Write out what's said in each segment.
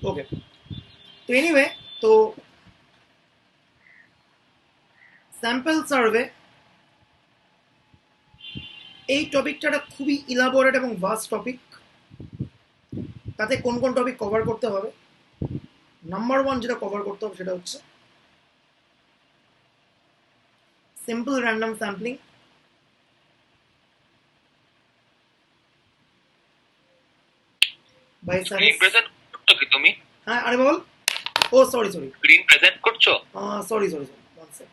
ওকে, তো এনিওয়ে, তো sample survey এই টপিকটা খুবই ইলাবোরেট এবং ভাস্ট টপিক। তাতে কোন কোন টপিক কভার করতে হবে? নাম্বার ওয়ান যেটা কভার করতে হবে সেটা হচ্ছে simple random sampling, by screen present করছো কি তুমি? হ্যাঁ, আরে বল। Oh sorry sorry, screen present করছো? Sorry sorry sorry, one sec.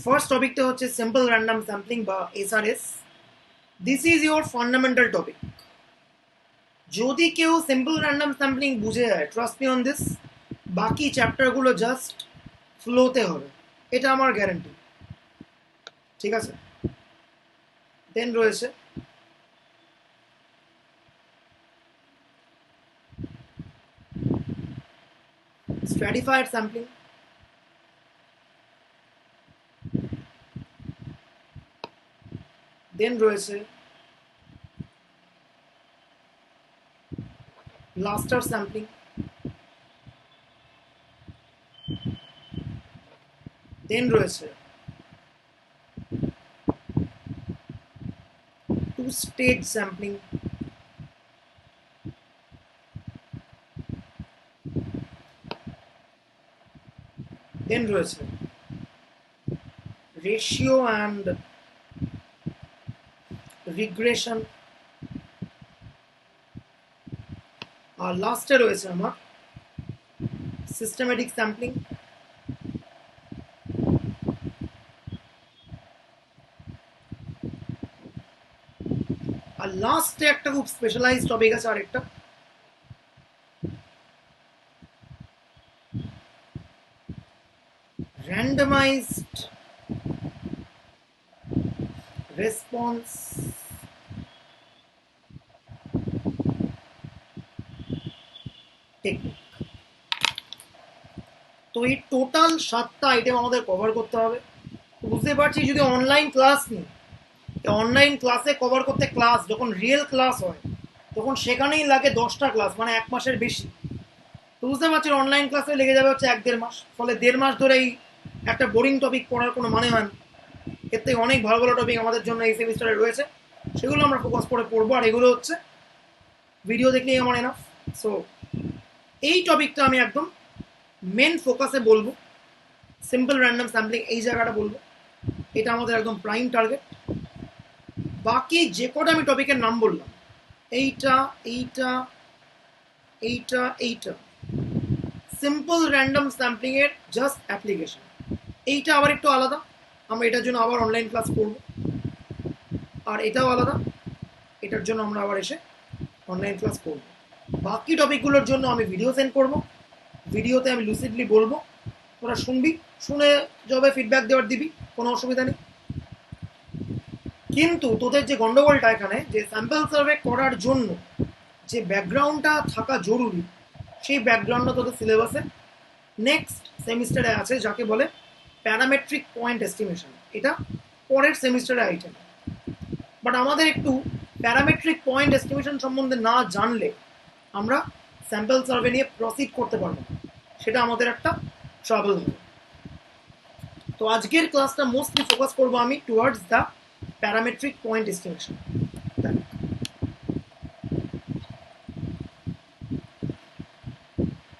First টপিকটা হচ্ছে সিম্পল র্যান্ডম স্যাম্পলিং বা SRS. This is your fundamental topic. যদি কেউ সিম্পল র্যান্ডম স্যাম্পলিং বুঝে যায়, ট্রাস্ট মি অন দিস, বাকি চ্যাপ্টারগুলো জাস্ট ফ্লোতে হবে, এটা আমার গ্যারান্টি। ঠিক আছে? দেন রয়েছে স্ট্র্যাটিফাইড স্যাম্পলিং, দেন রয়েছে লাস্টার স্যাম্পলিং, দেন রয়েছে টু স্টেজ স্যাম্পলিং, দেন রয়েছে রেশিও অ্যান্ড রিগ্রেশন, আর লাস্টে রয়েছে আমার সিস্টেমেটিক স্যাম্পলিং। আর লাস্টে একটা খুব স্পেশালাইজ টপিক আছে আরেকটা, randomized response টেকনিক। তো এই টোটাল 7টা আইটেম আমাদের কভার করতে হবে। বুঝতে পারছি যদি অনলাইন ক্লাস নিই, অনলাইন ক্লাসে কভার করতে ক্লাস যখন রিয়েল ক্লাস হয় তখন সেখানেই লাগে 10টা ক্লাস, মানে 1 মাসের বেশি। তো বুঝতে পারছি অনলাইন ক্লাসে লেগে যাবে হচ্ছে 1-1.5 মাস, ফলে 1.5 মাস ধরেই একটা বোরিং টপিক পড়ার কোনো মানে হয় না। এর থেকে অনেক ভালো ভালো টপিক আমাদের জন্য এই সেমিস্টারে রয়েছে, সেগুলো আমরা ফোকাস করে পড়বো। আর এগুলো হচ্ছে ভিডিও দেখলেই আমার এনাফ। সো এই টপিকটা আমি একদম মেন ফোকাসে বলবো, সিম্পল র্যান্ডম স্যাম্পলিং এই জায়গাটা বলবো, এটা আমাদের একদম প্রাইম টার্গেট। বাকি যে কটা আমি টপিকের নাম বললাম, এইটা এইটা এইটা এইটা সিম্পল র্যান্ডম স্যাম্পলিং এর জাস্ট অ্যাপ্লিকেশন। এইটা আবার একটু আলাদা, আমরা এটার জন্য আবার অনলাইন ক্লাস করব। আর এটাও আলাদা, এটার জন্য আমরা আবার এসে অনলাইন ক্লাস করব। বাকি টপিকগুলোর জন্য আমি ভিডিও সেন্ড করব, ভিডিওতে আমি লুসিডলি বলবো, তোরা শুনবি, শুনে যবে ফিডব্যাক দেওয়ার দিবি, কোনো অসুবিধা নেই। কিন্তু তোদের যে গন্ডগোলটা এখানে, যে স্যাম্পল সার্ভে করার জন্য যে ব্যাকগ্রাউন্ডটা থাকা জরুরি, সেই ব্যাকগ্রাউন্ডটা তোদের সিলেবাসে নেক্সট সেমিস্টারে আছে, যাকে বলে প্যারামেট্রিক পয়েন্ট এস্টিমেশন। এটা পরের সেমিস্টারে আইটেম। বাট আমাদের একটু প্যারামেট্রিক পয়েন্ট এস্টিমেশন সম্বন্ধে না জানলে আমরা স্যাম্পল সার্ভে নিয়ে প্রসিড করতে পারবো না, সেটা আমাদের একটা ট্রাবল হবে। তো আজকের ক্লাসটা মোস্টলি ফোকাস করবো আমি towards the parametric point estimation.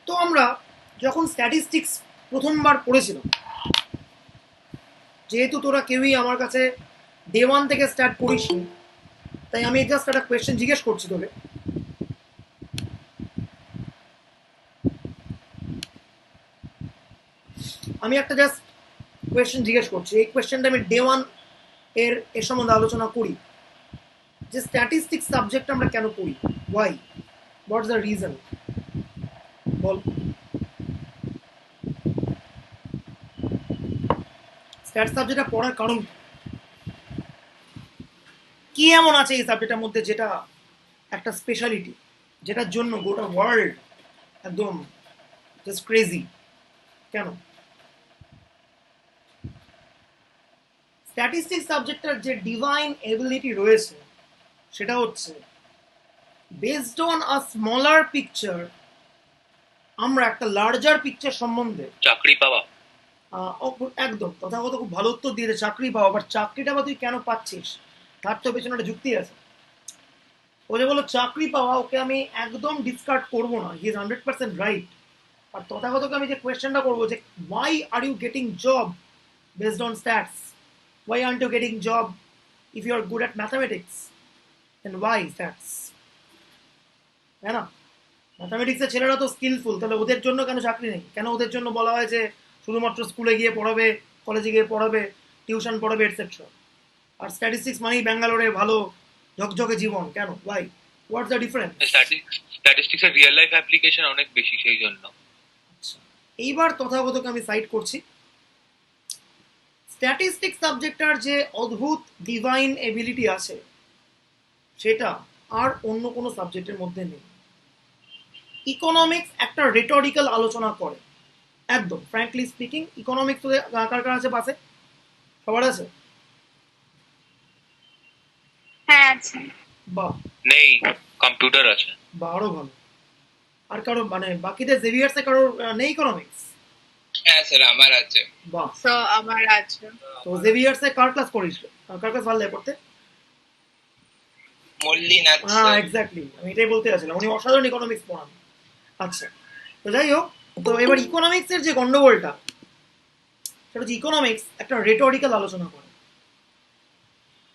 তো আমরা যখন স্ট্যাটিস্টিক্স প্রথমবার পড়েছিলাম, যেহেতু তোরা কেউই আমার কাছে ডে 1 থেকে স্টার্ট করিসনি, তাই আমি জাস্ট একটা কোয়েশ্চেন জিজ্ঞেস করছি তোকে। আমি একটা জাস্ট কোয়েশ্চেন জিজ্ঞেস করছি, এই কোয়েশ্চেনটা আমি ডে 1 এর সম্বন্ধে আলোচনা করি, যে স্ট্যাটিস্টিক্স সাবজেক্ট আমরা কেন পড়ি, ওয়াই, হোয়াটস দ্য রিজন, বল। স্ট্যাট সাবজেক্টটা পড়ার কারণ কি এমন আছে এই সাবজেক্টের মধ্যে যেটা একটা স্পেশালিটি, যেটার জন্য গোটা ওয়ার্ল্ড একদম জাস্ট ক্রেজি? কেন? স্ট্যাটিস্টিক্স সাবজেক্টের যে ডিভাইন এবিলিটি রয়েছে সেটা হচ্ছে based on a smaller picture আমরা একটা লার্জার পিকচার সম্বন্ধে চাকরি পাওয়া। একদম তথাগত খুব ভালো উত্তর দিয়েছে, চাকরি পাওয়া। আবার চাকরিটা বা তুই কেন পাচ্ছিস তার তো পেছনে একটা যুক্তি আছে। ও যে বলো চাকরি পাওয়া, ওকে আমি একদম ডিসকার্ড করবো না, হি ইজ 100% রাইট। আর তথাগতকে আমি যে কোয়েশ্চেনটা করবো যে why are you getting job based on stats, why are you getting job if you are good at mathematics, and why stats, তাই না? ম্যাথামেটিক্সের ছেলেরা তো স্কিলফুল, তাহলে ওদের জন্য কেন চাকরি নেই? কেন ওদের জন্য বলা হয় যে শুধুমাত্র স্কুলে গিয়ে পড়াবে, কলেজে গিয়ে পড়াবে, টিউশন পড়াবে এটসেট্রা? আর স্ট্যাটিস্টিক্স মানেই ব্যাঙ্গালোরে ভালো ঝকঝকে জীবন, কেন? Why? What's the difference? Statistics এর রিয়েল লাইফ অ্যাপ্লিকেশন অনেক বেশি, সেই জন্য। আচ্ছা, এইবার তথাগতকে আমি সাইড করছি। স্ট্যাটিস্টিক্স সাবজেক্টটার যে অদ্ভুত ডিভাইন এবিলিটি আছে সেটা আর অন্য কোনো সাবজেক্টের মধ্যে নেই। ইকোনমিক্স একটা রেটরিক্যাল আলোচনা করে, একদম ফ্র্যাঙ্কলি স্পিকিং। ইকোনমিক্স কার কার আছে পাশে? সবার আছে? হ্যাঁ আছে। বা নেই, কম্পিউটার আছে। বা আরো ভালো। আর কারো মানে বাকিদের জেভিয়ার্সে কারোর নেই ইকোনমিক্স? হ্যাঁ স্যার আমার আছে। বাহ। তো আমার আছে। তো জেভিয়ার্সে কার ক্লাস করিস? কার ক্লাস ভালো লাগে পড়তে? মল্লিনাথ হ্যাঁ স্যার। এক্স্যাক্টলি, আমি এটাই বলতে চাচ্ছিলাম, উনি অসাধারণ ইকোনমিক্স পড়ান। আচ্ছা, তো যাই হোক, তো এবার ইকোনমিক্সের যে গন্ডগোলটা সেটা হচ্ছে ইকোনমিক্স একটা রেটরিক্যাল আলোচনা করে।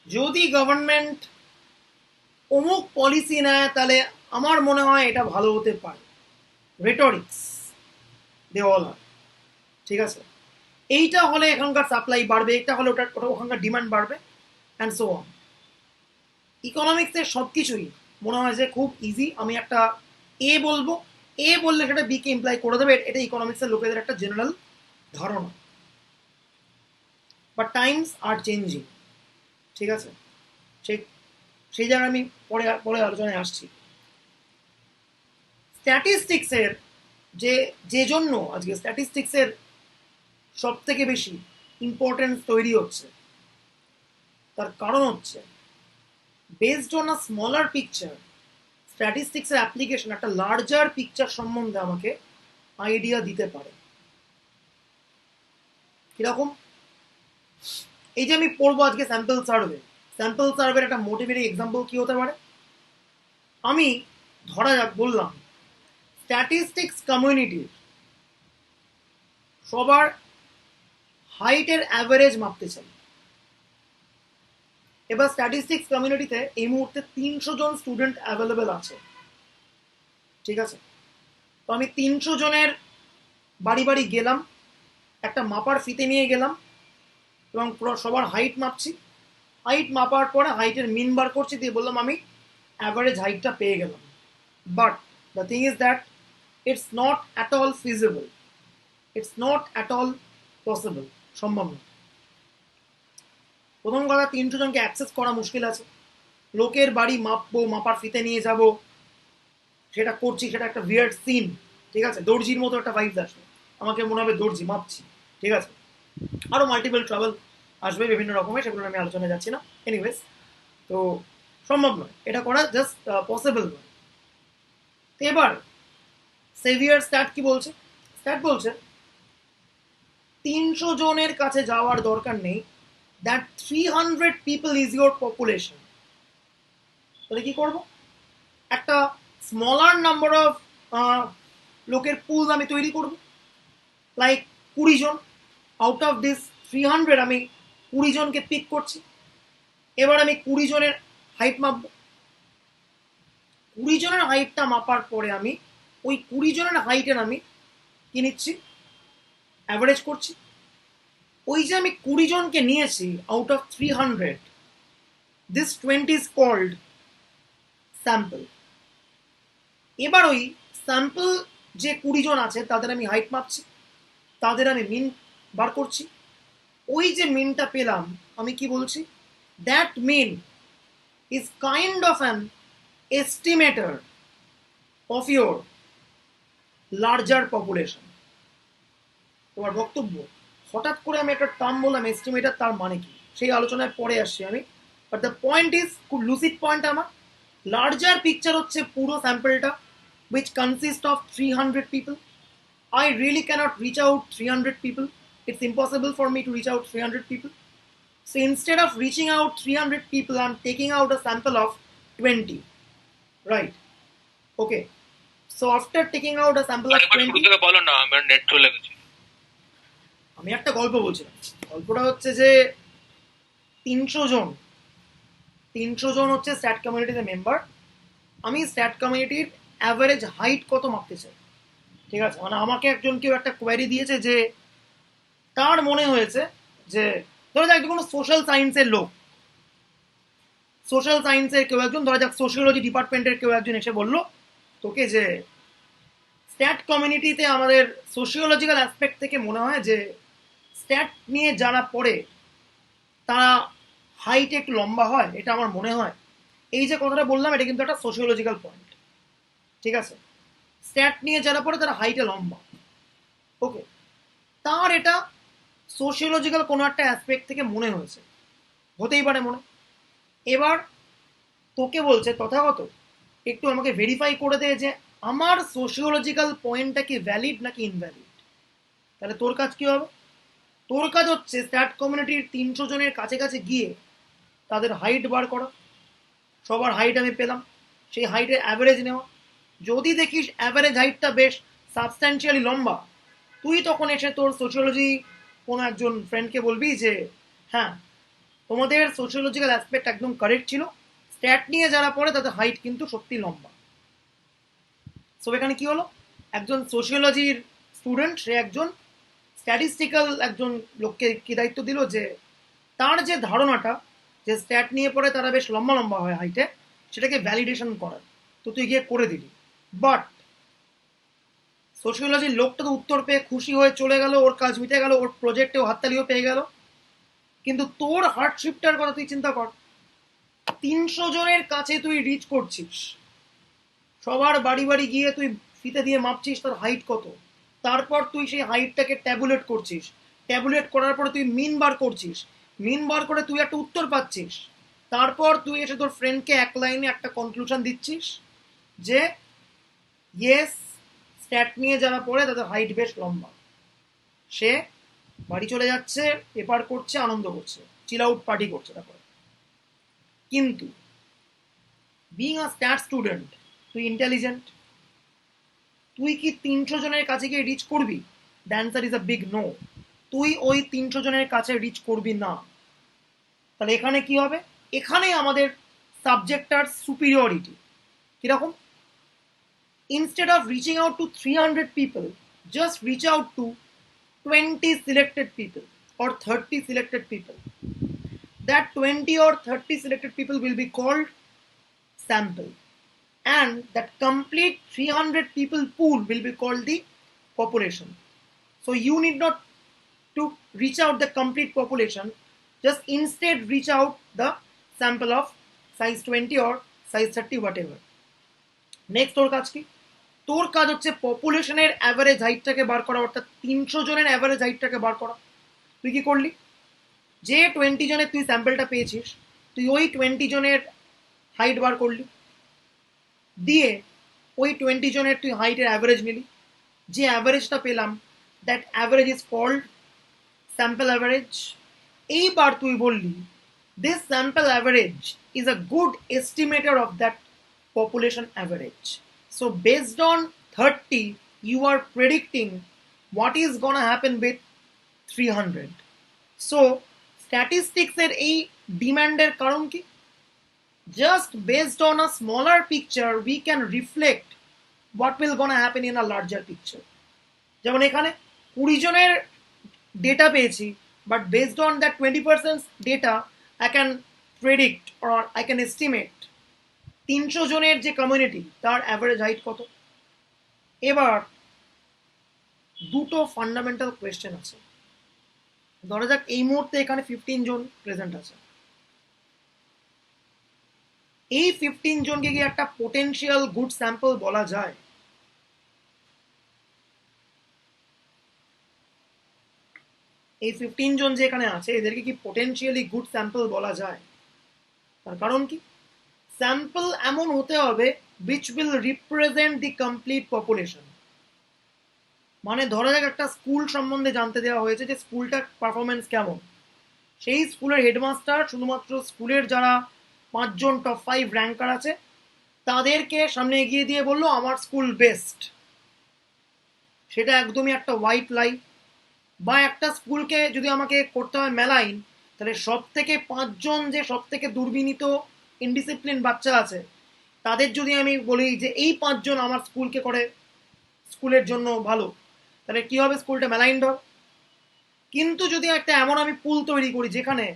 যদি গভর্নমেন্ট অমুক পলিসি নেয় তাহলে আমার মনে হয় এটা ভালো হতে পারে, রেটরিক্স দে অল আর, ঠিক আছে? এইটা হলে এখানকার সাপ্লাই বাড়বে, এটা হলে ওটা ওটা ওখানকার ডিমান্ড বাড়বে, অ্যান্ড সো অন। ইকোনমিক্সের সব কিছুই মনে হয় যে খুব ইজি, আমি একটা এ বলবো, এ বললে সেটা বি কে ইমপ্লাই করে দেবে, এটা ইকোনমিক্সের লোকেদের একটা জেনারেল ধারণা। বাট টাইমস আর চেঞ্জিং, ঠিক আছে? সেই সেই জায়গায় আমি পরে পরে আলোচনায় আসছি। স্ট্যাটিস্টিক্সের যে যে জন্য আজকে স্ট্যাটিস্টিক্সের সব থেকে বেশি ইম্পর্টেন্স তৈরি হচ্ছে, তার কারণ হচ্ছে based on a smaller picture স্ট্যাটিস্টিক্সের অ্যাপ্লিকেশন একটা লার্জার পিকচার সম্বন্ধে আমাকে আইডিয়া দিতে পারে। কিরকম? এই যে আমি পড়বো আজকে স্যাম্পল সার্ভে, স্যাম্পল সার্ভের একটা মোটিভেটিং এক্সাম্পল কি হতে পারে? আমি ধরা যাক বললাম স্ট্যাটিস্টিক্স কমিউনিটির সবার হাইটের অ্যাভারেজ মাপতে চাই। এবার স্ট্যাটিস্টিক্স কমিউনিটিতে এই মুহূর্তে 300 জন স্টুডেন্ট অ্যাভেলেবেল আছে, ঠিক আছে? তো আমি 300 জনের বাড়ি বাড়ি গেলাম, একটা মাপার ফিতে নিয়ে গেলাম এবং পুরো সবার হাইট মাপছি। হাইট মাপার পরে হাইটের মিন বার করছি, দিয়ে বললাম আমি অ্যাভারেজ হাইটটা পেয়ে গেলাম। But the thing is that it's not at all feasible, it's not at all possible, সম্ভব না। প্রথম কথা, 300 জনকে অ্যাক্সেস করা মুশকিল আছে। লোকের বাড়ি মাপবো, মাপার ফিতে নিয়ে যাব, সেটা করছি, সেটা একটা উইয়ার্ড সিন, ঠিক আছে? দর্জির মতো একটা ভাইবস আসবে, আমাকে মনে হবে দর্জি মাপছি, ঠিক আছে? আরও মাল্টিপল ট্রাভেল আসবে বিভিন্ন রকমের, সেগুলো আমি আলোচনায় যাচ্ছি না। এনিওয়েজ, তো সম্ভব নয় এটা করা, জাস্ট পসিবল নয়। তো এবার সেভিয়ার স্ট্যাট কি বলছে? স্ট্যাট বলছে 300 জনের কাছে যাওয়ার দরকার নেই, that 300 people is your population. তাহলে কি করব? একটা স্মলার নাম্বার অফ লোকের পুল আমি তৈরি করব, লাইক 20 জন। আউট অফ দিস 300 আমি 20 জনকে পিক করছি। এবার আমি 20 জনের হাইট মাপব। 20 জনের হাইটটা মাপার পরে আমি ওই 20 জনের হাইটের আমি কি নিচ্ছি? অ্যাভারেজ করছি। ওই যে আমি 20 জনকে নিয়েছি out of 300, this 20 is called sample. এবার ওই স্যাম্পল যে 20 জন আছে তাদের আমি হাইট মাপছি, তাদের আমি মিন বার করছি। ওই যে মিনটা পেলাম, আমি কি বলছি? That mean is kind of an estimator of your larger population. তোমার বক্তব্য, হঠাৎ করে আমি একটা টার্ম বললাম এস্টিমেটার, তার মানে কি সেই আলোচনায় পরে আসছি আমি। বাট দ্য পয়েন্ট ইজ, খুব লুসিড পয়েন্ট আমার। লার্জার পিকচার হচ্ছে পুরো স্যাম্পলটা, which consists of 300 people. I really cannot reach out 300 people. It's impossible for me to reach out 300 people. So instead of reaching out 300 people, I'm taking out a sample of 20. Right. Okay. So after taking out a sample of আরেকবার শুরু 20, থেকে বলো না, আমার net চলে গেছে। আমি একটা গল্প বলছিলাম। গল্পটা হচ্ছে যে 300 জন, 300 জন হচ্ছে স্ট্যাট কমিউনিটিতে মেম্বার। আমি স্ট্যাট কমিউনিটির অ্যাভারেজ হাইট কত মাপতে চাই। ঠিক আছে, মানে আমাকে একজন কেউ একটা কোয়ারি দিয়েছে যে তার মনে হয়েছে যে, ধরো যাক কোনো সোশ্যাল সায়েন্সের লোক, সোশ্যাল সায়েন্সের কেউ একজন, ধরা যাক সোশিওলজি ডিপার্টমেন্টের কেউ একজন এসে বললো তোকে যে স্ট্যাট কমিউনিটিতে আমাদের সোশিওলজিক্যাল অ্যাসপেক্ট থেকে মনে হয় যে স্ট্যাট নিয়ে যারা পড়ে তারা হাইট একটু লম্বা হয়, এটা আমার মনে হয়। এই যে কথাটা বললাম এটা কিন্তু একটা সোশিওলজিক্যাল পয়েন্ট। ঠিক আছে, স্ট্যাট নিয়ে যারা পড়ে তারা হাইটে লম্বা। ওকে, তার এটা সোশিওলজিক্যাল কোনো একটা অ্যাসপেক্ট থেকে মনে হয়েছে, হতেই পারে মনে। এবার তোকে বলছে তথাগত একটু আমাকে ভেরিফাই করে দে যে আমার সোশিওলজিক্যাল পয়েন্টটা কি ভ্যালিড নাকি ইনভ্যালিড। তাহলে তোর কাজ কি হবে? তোর কাজ হচ্ছে স্ট্যাট কমিউনিটির 300 জনের কাছে কাছে গিয়ে তাদের হাইট বার করা। সবার হাইট আমি পেলাম, সেই হাইটের অ্যাভারেজ নেওয়া। যদি দেখিস অ্যাভারেজ হাইটটা বেশ সাবস্ট্যান্সিয়ালি লম্বা, তুই তখন এসে তোর সোশিওলজি কোনো একজন ফ্রেন্ডকে বলবি যে হ্যাঁ, তোমাদের সোশিওলজিক্যাল অ্যাসপেক্ট একদম কারেক্ট ছিল, স্ট্যাট নিয়ে যারা পড়ে তাদের হাইট কিন্তু সত্যি লম্বা। সো এখানে কি হলো, একজন সোশিওলজির স্টুডেন্ট সে একজন স্ট্যাটিস্টিক্যাল একজন লোককে কি দায়িত্ব দিল যে তার যে ধারণাটা যে স্ট্যাট নিয়ে পড়ে তারা বেশ লম্বা লম্বা হয় হাইটে, সেটাকে ভ্যালিডেশন করার। তো তুই গিয়ে করে দিলি, বাট সোশিওলজির লোকটা তো উত্তর পেয়ে খুশি হয়ে চলে গেল, ওর কাজ মিটে গেল, ওর প্রজেক্টেও হাততালিও পেয়ে গেল। কিন্তু তোর হার্ডশিপটার কথা তুই চিন্তা কর। 300 জনের কাছে তুই রিচ করছিস, সবার বাড়ি বাড়ি গিয়ে তুই ফিতে দিয়ে মাপছিস তার হাইট কত, তারপর তুই সেই হাইটটাকে ট্যাবুলেট করছিস, ট্যাবুলেট করার পরে তুই মিন বার করছিস, মিন বার করে তুই একটা উত্তর পাচ্ছিস, তারপর তুই এসে তোর ফ্রেন্ডকে এক লাইনে একটা কনক্লুশন দিচ্ছিস যে ইয়েস, স্ট্যাট নিয়ে যারা পড়ে তাদের হাইট বেশ লম্বা। সে বাড়ি চলে যাচ্ছে, পেপার করছে, আনন্দ করছে, চিল আউট পার্টি করছে তারপরে। কিন্তু বিং আ স্ট্যাট স্টুডেন্ট, তুই ইন্টেলিজেন্ট, তুই কি 300 জনের কাছে গিয়ে রিচ করবি? The answer is a big no. তুই ওই 300 জনের কাছে রিচ করবি না। তাহলে এখানে কি হবে? এখানে আমাদের সাবজেক্টার সুপিরিয়রিটি কিরকম? Instead of reaching out to 300 people, just reach out to 20 selected people or 30 selected people. That 20 or 30 selected people will be called sample, and that complete 300 people pool will be called the population. So you need not to reach out the complete population, just instead reach out the sample of size 20 or size 30, whatever. Next তোর কাজ কি? তোর কাজ হচ্ছে পপুলেশনের average হাইটটাকে বার করা, অর্থাৎ 300 জনের average হাইটটাকে বার করা। তুই কি করলি? যে 20 জনের তুই স্যাম্পলটা পেয়েছিস, তুই ওই 20 জনের হাইট বার করলি, দিয়ে ওই 20 জনের তুই হাইটের অ্যাভারেজ নিলি। যে অ্যাভারেজটা পেলাম, that average is called sample average. এইবার তুই বললি this sample average is a good estimator of that population average. So based on 30, you are predicting what is gonna happen with 300. So statistics এর এই ডিমান্ডের কারণ কি? Just based on a smaller picture, we can reflect what will gonna happen in a larger picture. যেমন এখানে 20 জনের data পেয়েছি, but based on that 20% data, I can predict or I can estimate 300 জনের যে কমিউনিটি তার average height কত। এবার দুটো ফান্ডামেন্টাল কোয়েশ্চেন আছে। ধরা যাক এই মুহূর্তে এখানে 15 জন প্রেজেন্ট আছে। এই 15 জনকে কি একটা পোটেনশিয়াল গুড স্যাম্পল বলা যায়? এই 15 জন যে এখানে আছে এদেরকে কি পোটেনশিয়ালি গুড স্যাম্পল বলা যায়? তার কারণ কি, স্যাম্পল এমন হতে হবে which will represent the complete population। মানে ধরা যাক একটা স্কুল সম্বন্ধে জানতে দেওয়া হয়েছে যে স্কুলটার পারফরমেন্স কেমন। সেই স্কুলের হেডমাস্টার শুধুমাত্র স্কুলের যারা 5 জন টপ 5 র্যাঙ্কার আছে তাদেরকে সামনে এগিয়ে দিয়ে বললো আমার স্কুল বেস্ট। সেটা একদমই একটা হোয়াইট লাই। বা একটা স্কুলকে যদি আমাকে করতে হয় মেলাইন, তাহলে সব থেকে 5 জন যে সব থেকে দুর্বিনীত ইনডিসিপ্লিন বাচ্চা আছে তাদের যদি আমি বলি যে এই 5 জন আমার স্কুলকে করে স্কুলের জন্য ভালো, তাহলে কি হবে, স্কুলটা মেলাইন্ড হবে। কিন্তু যদি একটা এমন আমি পুল তৈরি করি যেখানে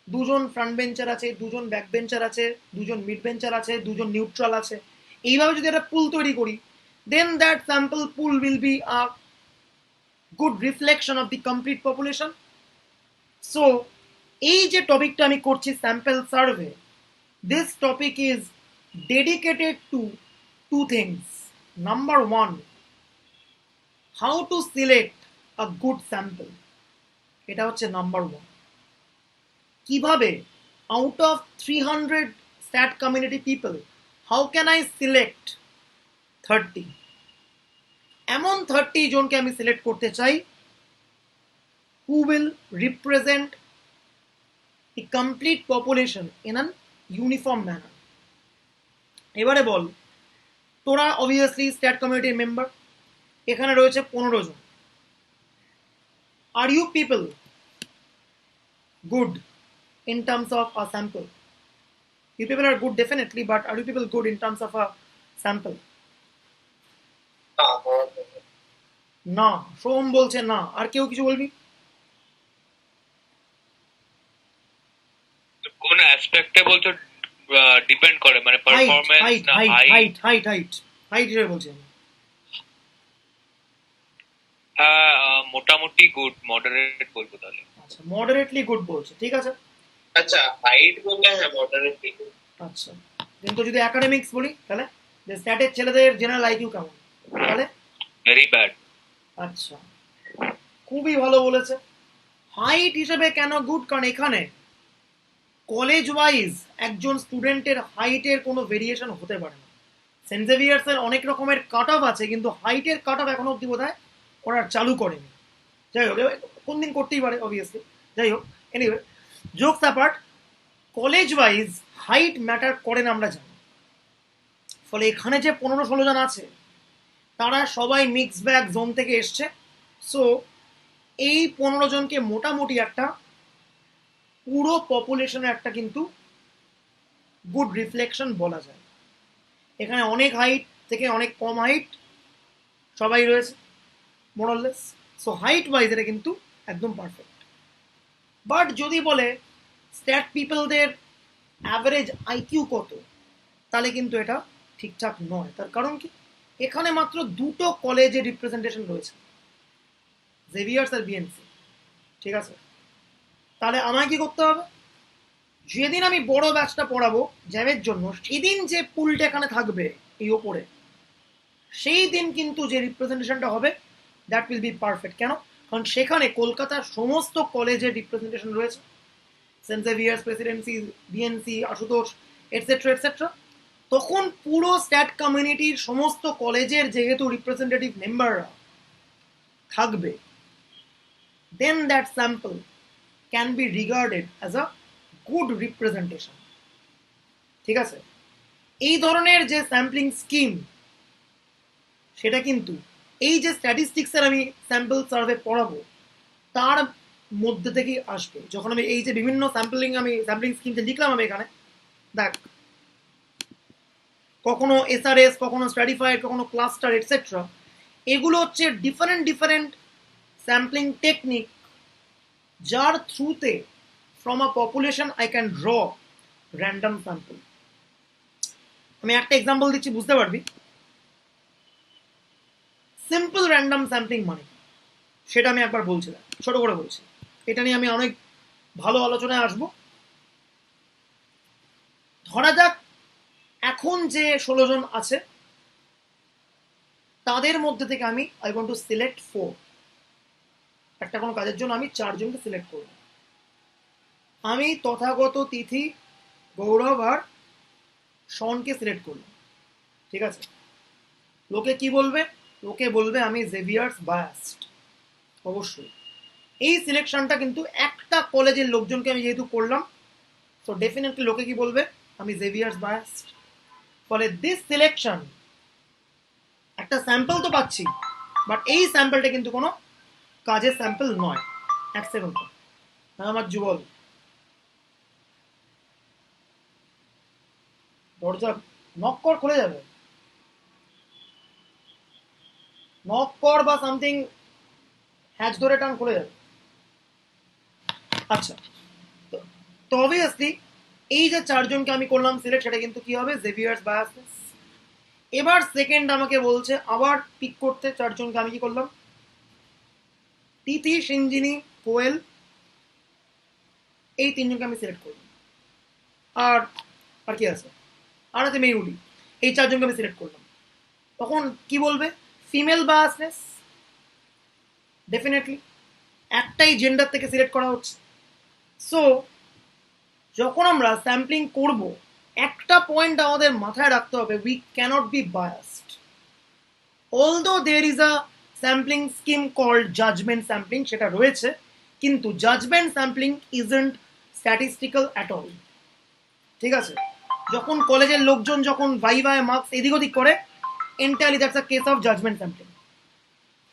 2 জন ফ্রন্ট বেঞ্চার আছে, 2 জন ব্যাক বেঞ্চার আছে, 2 জন মিড বেঞ্চার আছে, 2 জন নিউট্রাল আছে, এইভাবে যদি একটা পুল তৈরি করি, then that sample pool will be a good reflection of the complete population. So এই যে টপিকটা আমি করছি sample survey, this topic is dedicated to to things. Number one, how to select a good sample. এটা হচ্ছে number one. কিভাবে out of 300 stat community people how can I select 30? এমন 30 জনকে আমি সিলেক্ট করতে চাই who will represent the complete population in an uniform manner। এবারে বল, তোরা অবভিয়াসলি স্ট্যাট কমিউনিটির মেম্বার, এখানে রয়েছে 15 জন। Are you people good in terms of a sample? You people are good definitely, but are you people good in terms of a sample? না, সোম বলছে না। আর কেউ কিছু বলবি? কোন অ্যাসপেক্টে বলছো ডিপেন্ড করে, মানে পারফরম্যান্স না হাইট হিসেবে বলছি আমি। হ্যাঁ, মোটামুটি গুড, মডারেট বলবো তাহলে। আচ্ছা, মডারেটলি গুড বলছে, ঠিক আছে। আচ্ছা, হাইট বললে হ্যাঁ মডারেট। আচ্ছা, কিন্তু যদি একাডেমিক্স বলি তাহলে যে স্ট্যাটের ছেলেদের জেনারেল আইকিউ কেমন, তাহলে ভেরি ব্যাড। আচ্ছা, খুবই ভালো বলেছে। হাইট হিসেবে কেন গুড, কারণ এখানে কলেজ ওয়াইজ একজন স্টুডেন্টের হাইটের কোনো ভেরিয়েশন হতে পারে না। সেন্ট জেভিয়ার্সের অনেক রকমের কাট অফ আছে, কিন্তু হাইটের কাট অফ এখনো অব্দি বোধহয় ওরা চালু করেনি। যাই হোক, কোন দিন করতেই পারে অবভিয়াসলি। যাই হোক, anyway, jokes apart, college wise height matter করে না আমরা জানি। ফলে এখানে যে 15-16 জন আছে তারা সবাই মিক্স ব্যাগ জোন থেকে এসছে। সো এই 15 জনকে মোটামুটি একটা পুরো পপুলেশনের একটা কিন্তু গুড রিফ্লেকশন বলা যায়। এখানে অনেক হাইট থেকে অনেক কম হাইট সবাই রয়েছে মোরলেস। সো হাইট ওয়াইজ এটা কিন্তু একদম পারফেক্ট। বাট যদি বলে স্ট্যাট পিপলদের অ্যাভারেজ আইকিউ কত, তাহলে কিন্তু এটা ঠিকঠাক নয়। তার কারণ কি, এখানে মাত্র 2টো কলেজের রিপ্রেজেন্টেশন রয়েছে, জেভিয়ার্স আর বিএনসি, ঠিক আছে। তাহলে আমায় কি করতে হবে, যেদিন আমি বড় ব্যাচটা পড়াবো জ্যামের জন্য, সেদিন যে পুলটা এখানে থাকবে এই ওপরে, সেই দিন কিন্তু যে রিপ্রেজেন্টেশনটা হবে দ্যাট উইল বি পারফেক্ট। কেন, কারণ সেখানে কলকাতার সমস্ত কলেজের রিপ্রেজেন্টেশন রয়েছে, সেন্ট জেভিয়ার্স, প্রেসিডেন্সি, বিএনসি, আশুতোষ, এটসেট্রা এটসেট্রা। তখন পুরো স্ট্যাট কমিউনিটির সমস্ত কলেজের যেহেতু রিপ্রেজেন্টেটিভ মেম্বাররা থাকবে, then that sample can be regarded as a good representation, ঠিক আছে। এই ধরনের যে স্যাম্পলিং স্কিম, সেটা কিন্তু এই যে স্ট্যাটিস্টিক্সের আমি স্যাম্পল সার্ভে পড়াবো তার মধ্যে থেকেই আসবে। যখন আমি এই যে বিভিন্ন স্যাম্পলিং স্কিম যে লিখলাম আমি এখানে, দেখ, কখনো এসআরএস, কখনো স্ট্র্যাটিফাইড, কখনো ক্লাস্টার এটসেট্রা, এগুলো হচ্ছে ডিফারেন্ট স্যাম্পলিং টেকনিক, যার থ্রুতে from a population I can draw random sample. আমি একটা এক্সাম্পল দিচ্ছি, বুঝতে পারবি। সিম্পল র্যান্ডম স্যাম্পলিং মানে সেটা আমি একবার বলছিলাম, ছোট করে বলছি, এটা নিয়ে আমি অনেক ভালো আলোচনায় আসবো। ধরা যাক এখন যে 16 জন আছে তাদের মধ্যে থেকে আমি আই ওয়ান্ট টু সিলেক্ট 4। একটা কোনো কাজের জন্য আমি 4 জনকে সিলেক্ট করব। আমি তথাগত, তিথি, গৌরব আর শনকে সিলেক্ট করলাম, ঠিক আছে। লোকে কি বলবে? লোকে বলবে আমি জেভিয়ার্স বায়াসড, অবশ্যই। এই সিলেকশনটা কিন্তু একটা কলেজের লোকজনকে আমি যেহেতু করলাম, তো ডেফিনেটলি লোকে কি বলবে? আমি জেভিয়ার্স বায়াসড। ফলে দিস সিলেকশন, একটা স্যাম্পল তো পাচ্ছি, বাট এই স্যাম্পলটা কিন্তু কোনো কাজের স্যাম্পল নয়। এক সেকেন্ড, আমার যুগল দরজা নক কর, খুলে যাবে। নক কর বা সামথিং, হ্যাচ ধরে টান, খুলে যাবে। আচ্ছা, তো অবভিয়াসলি এই যে 4 জনকে আমি করলাম সিলেক্ট, সেটা কিন্তু কি হবে? Xavier's biasness. এবার সেকেন্ড আমাকে বলছে আবার পিক করতে 4 জনকে। আমি কি করলাম? তিথি, সিঞ্জিনি, কোয়েল, এই 3 জনকে আমি সিলেক্ট করলাম। আর আর কি আছে? আর আছে মেহুলি। এই 4 জনকে আমি সিলেক্ট করলাম। তখন কি বলবে? Female biasness. ডেফিনেটলি একটাই জেন্ডার থেকে সিলেক্ট করা হচ্ছে। সো যখন আমরা স্যাম্পলিং করব, একটা পয়েন্ট আমাদের মাথায় রাখতে হবে, we can't be biased. Although there is a sampling scheme called judgement sampling, সেটা রয়েছে, কিন্তু judgement sampling isn't statistical at all, ঠিক আছে। যখন কলেজের লোকজন যখন ভাইভায় মার্কস এদিক ওদিক করে, entirely that's a case of judgement sampling.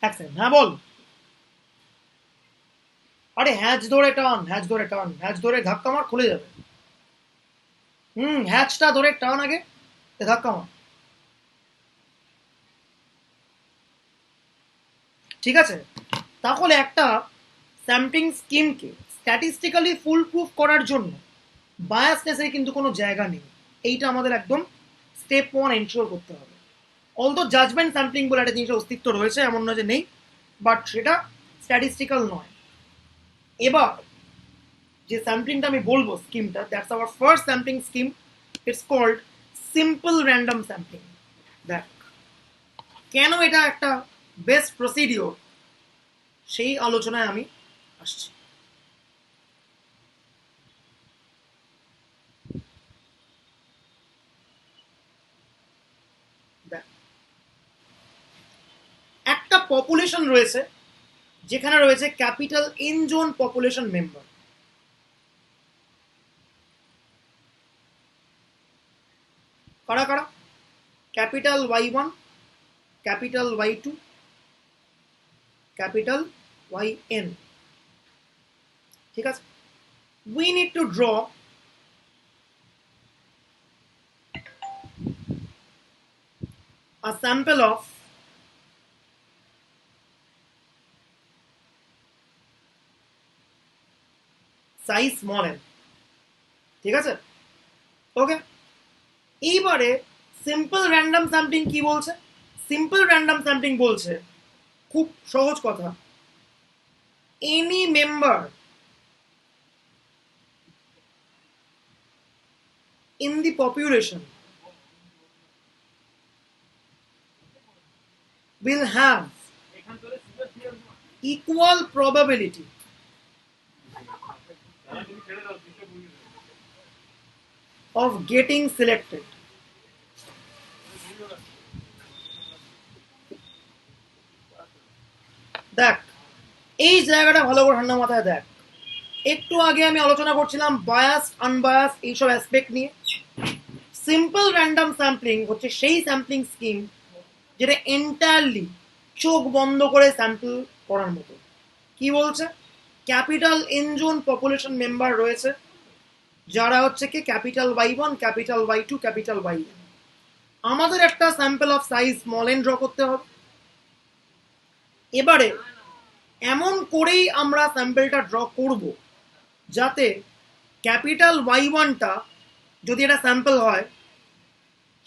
এক সেকেন্ড, হ্যাঁ বল। আরে হ্যাচ ধরে টান, হ্যাচ ধরে টান, হ্যাচ ধরে ধাক্কা মার, খুলে যাবে। হ্যাচটা ধরে টান আগে, ধাক্কা মার, ঠিক আছে। তাহলে একটা স্যাম্পলিং স্কিমকে স্ট্যাটিস্টিক্যালি ফুল প্রুফ করার জন্য বায়াসনেসের কিন্তু কোনো জায়গা নেই। এইটা আমাদের একদম স্টেপ 1 এনশিওর করতে হবে। অলদো জাজমেন্ট স্যাম্পলিং বলে একটা জিনিসের অস্তিত্ব রয়েছে, এমন নয় যে নেই, বাট সেটা স্ট্যাটিস্টিক্যাল নয়। এবার যে স্যাম্পলিংটা আমি বলবো, স্কিমটা, that's our first sampling scheme. It's called simple random sampling. দেখ কেন এটা একটা বেস্ট প্রসিডিওর, সেই আলোচনায় আমি আসছি। একটা পপুলেশন রয়েছে যেখানে রয়েছে ক্যাপিটাল এন জন পপুলেশন মেম্বার। কারা কারা? Capital Y1, capital Y2, capital YN, ঠিক আছে। We need two draw a sample of size small n, ঠিক আছে। ওকে, এইবারে সিম্পল র্যান্ডম স্যাম্পলিং কি বলছে? সিম্পল র্যান্ডম স্যাম্পলিং বলছে খুব সহজ কথা, any member in the population will have equal probability of getting selected. দেখ এই জায়গাটা ভালো করে ঠান্ডা মাথায় দেখ। একটু আগে আমি আলোচনা করছিলাম বায়াস, আনবায়াস, এইসব অ্যাসপেক্ট নিয়ে। সিম্পল র্যান্ডম স্যাম্পলিং হচ্ছে সেই স্যাম্পলিং স্কিম যেটা এন্টায়ারলি চোখ বন্ধ করে স্যাম্পল করার মতো। কি বলছে? ক্যাপিটাল এন জন পপুলেশন মেম্বার রয়েছে, যারা হচ্ছে কি capital Y1, capital Y2, capital YN। আমাদের একটা sample of size small N draw করতে হবে। এবারে এমন করেই আমরা স্যাম্পলটা ড্র করব যাতে ক্যাপিটাল Y1টা, যদি এটা স্যাম্পল হয়,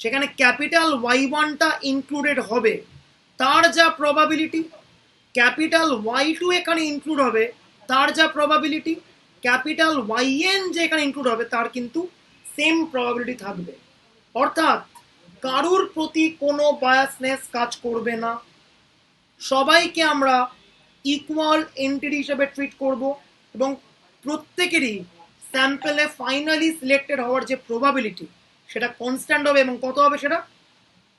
সেখানে ক্যাপিটাল Y1টা ইনক্লুডেড হবে, তার যা প্রবাবিলিটি, ক্যাপিটাল Y2 এখানে ইনক্লুড হবে, তার যা প্রবাবিলিটি, ক্যাপিটাল YN যে এখানে ইনক্লুড হবে, তার কিন্তু সেম প্রবাবিলিটি থাকবে। অর্থাৎ কারুর প্রতি কোনো বায়াসনেস কাজ করবে না। সবাইকে আমরা ইকুয়াল এন্টিটি হিসেবে ট্রিট করব এবং প্রত্যেকেরই স্যাম্পলে ফাইনালি সিলেক্টেড হওয়ার যে প্রবাবিলিটি সেটা কনস্ট্যান্ট হবে এবং কত হবে সেটা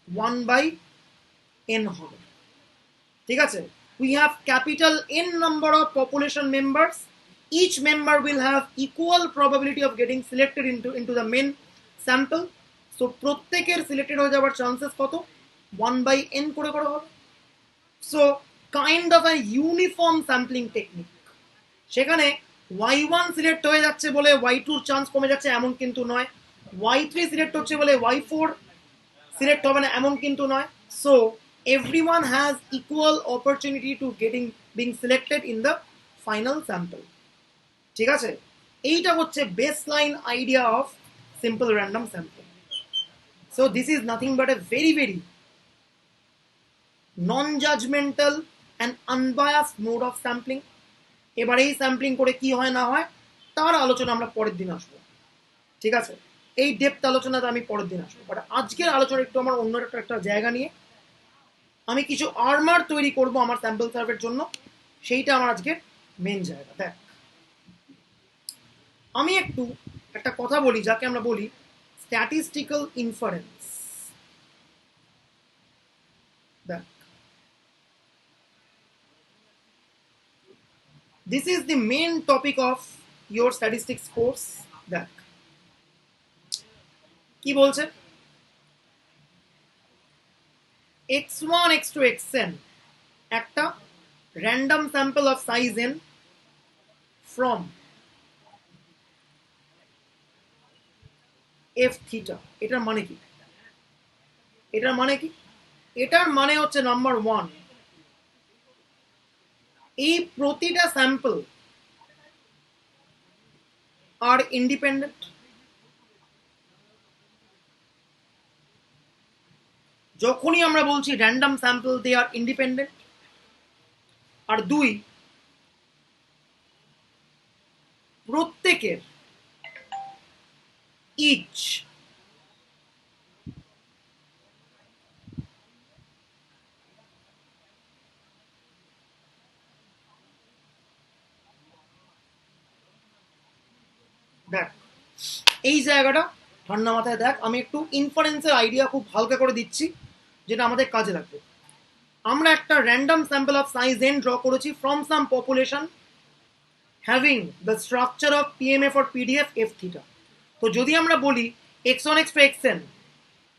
1/n হবে। ঠিক আছে, we have capital N number of population members, each member will have equal probability of getting selected into the main sample, so প্রত্যেকের সিলেক্টেড হয়ে যাওয়ার চান্সেস কত 1/n করে করা হবে। So kind of a uniform sampling technique. সেখানে y1 select হয়ে যাচ্ছে বলে y2 চান্স কমে যাচ্ছে এমন কিন্তু নয়, y3 সিলেক্ট হচ্ছে বলে y4 সিলেক্ট হবে না এমন কিন্তু নয়। So everyone has equal opportunity to being selected in the final sample। ঠিক আছে, এইটা হচ্ছে baseline idea of simple random sampling. So this is nothing but a very very non-judgmental and unbiased mode of sampling। এবার এই sampling করে কি হয় না হয় তার আলোচনা আমরা পরের দিন আসবো। ঠিক আছে, এই ডেপথ আলোচনাতে আমি পরের দিন আসবো, বাট আজকের আলোচনা একটু আমার অন্য একটা জায়গা নিয়ে আমি কিছু আর্মার তৈরি করব আমার স্যাম্পল সার্ভের জন্য, সেইটা আমার আজকের মেন জায়গা। দেখ, আমি একটু একটা কথা বলি যাকে আমরা বলি স্ট্যাটিস্টিক্যাল ইনফারেন্স। দেখ, this is the main topic of your statistics course। দেখ কি বলছে, x1 x2 xn একটা random sample of size n from f theta। এটার মানে কি? এটার মানে কি? এটার মানে হচ্ছে নাম্বার 1, এই প্রতিটা স্যাম্পল আর ইন্ডিপেন্ডেন্ট। যখনই আমরা বলছি র্যান্ডম স্যাম্পল দে আর ইন্ডিপেন্ডেন্ট। আর 2, প্রত্যেকের ইচ দেখ এই জায়গাটা ঠান্ডা মাথায় দেখ, আমি একটু ইনফারেন্সের আইডিয়া খুব হালকা করে দিচ্ছি যেটা আমাদের কাজে লাগবে। আমরা একটা random sample of size n draw করেছি from some population having the structure of PMF or PDF f theta. তো যদি আমরা বলি x1 x2 xn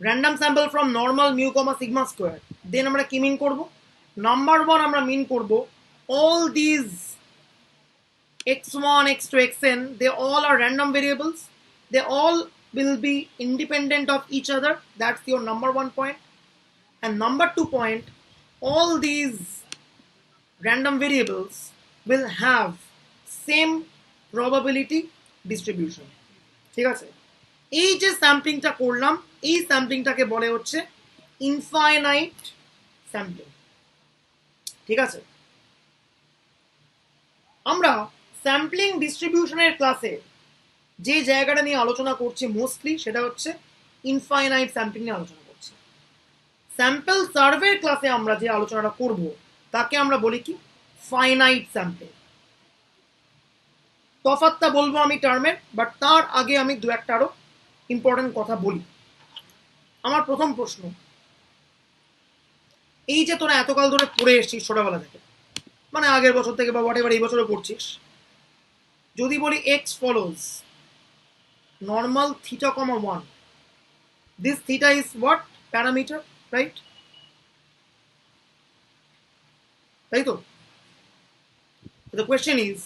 random sample from normal mu comma sigma square, then আমরা কি মিন করব? নাম্বার 1 আমরা মিন করব all these x1 x2 xn they all are random variables, they all will be independent of each other, that's your number 1 point। and number 2 point, all these random variables will have same probability distribution। ঠিক আছে, এই যে স্যাম্পলিংটা করলাম এই স্যাম্পলিংটাকে বলে হচ্ছে infinite sampling. ঠিক আছে, আমরা স্যাম্পলিং ডিস্ট্রিবিউশনের ক্লাসে যে জায়গাটা নিয়ে আলোচনা করছি মোস্টলি সেটা হচ্ছে ইনফাইনাইট স্যাম্পলিং নিয়ে আলোচনা করছি। স্যাম্পল সার্ভের ক্লাসে আমরা যে আলোচনাটা করব তাকে আমরা বলি কি ফাইনাইট স্যাম্পলিং। তফাৎটা বলবো আমি টার্মের, বাট তার আগে আমি দু একটা আরো ইম্পর্টেন্ট কথা বলি। আমার প্রথম প্রশ্ন, এই যে তোরা এতকাল ধরে পড়ে এসছিস ছোটবেলা থেকে, মানে আগের বছর থেকে বা হোয়াট এভার এই বছরে পড়ছিস, যদি বলি x follows normal theta comma 1, this theta is what parameter, right? তাই তো? The question is,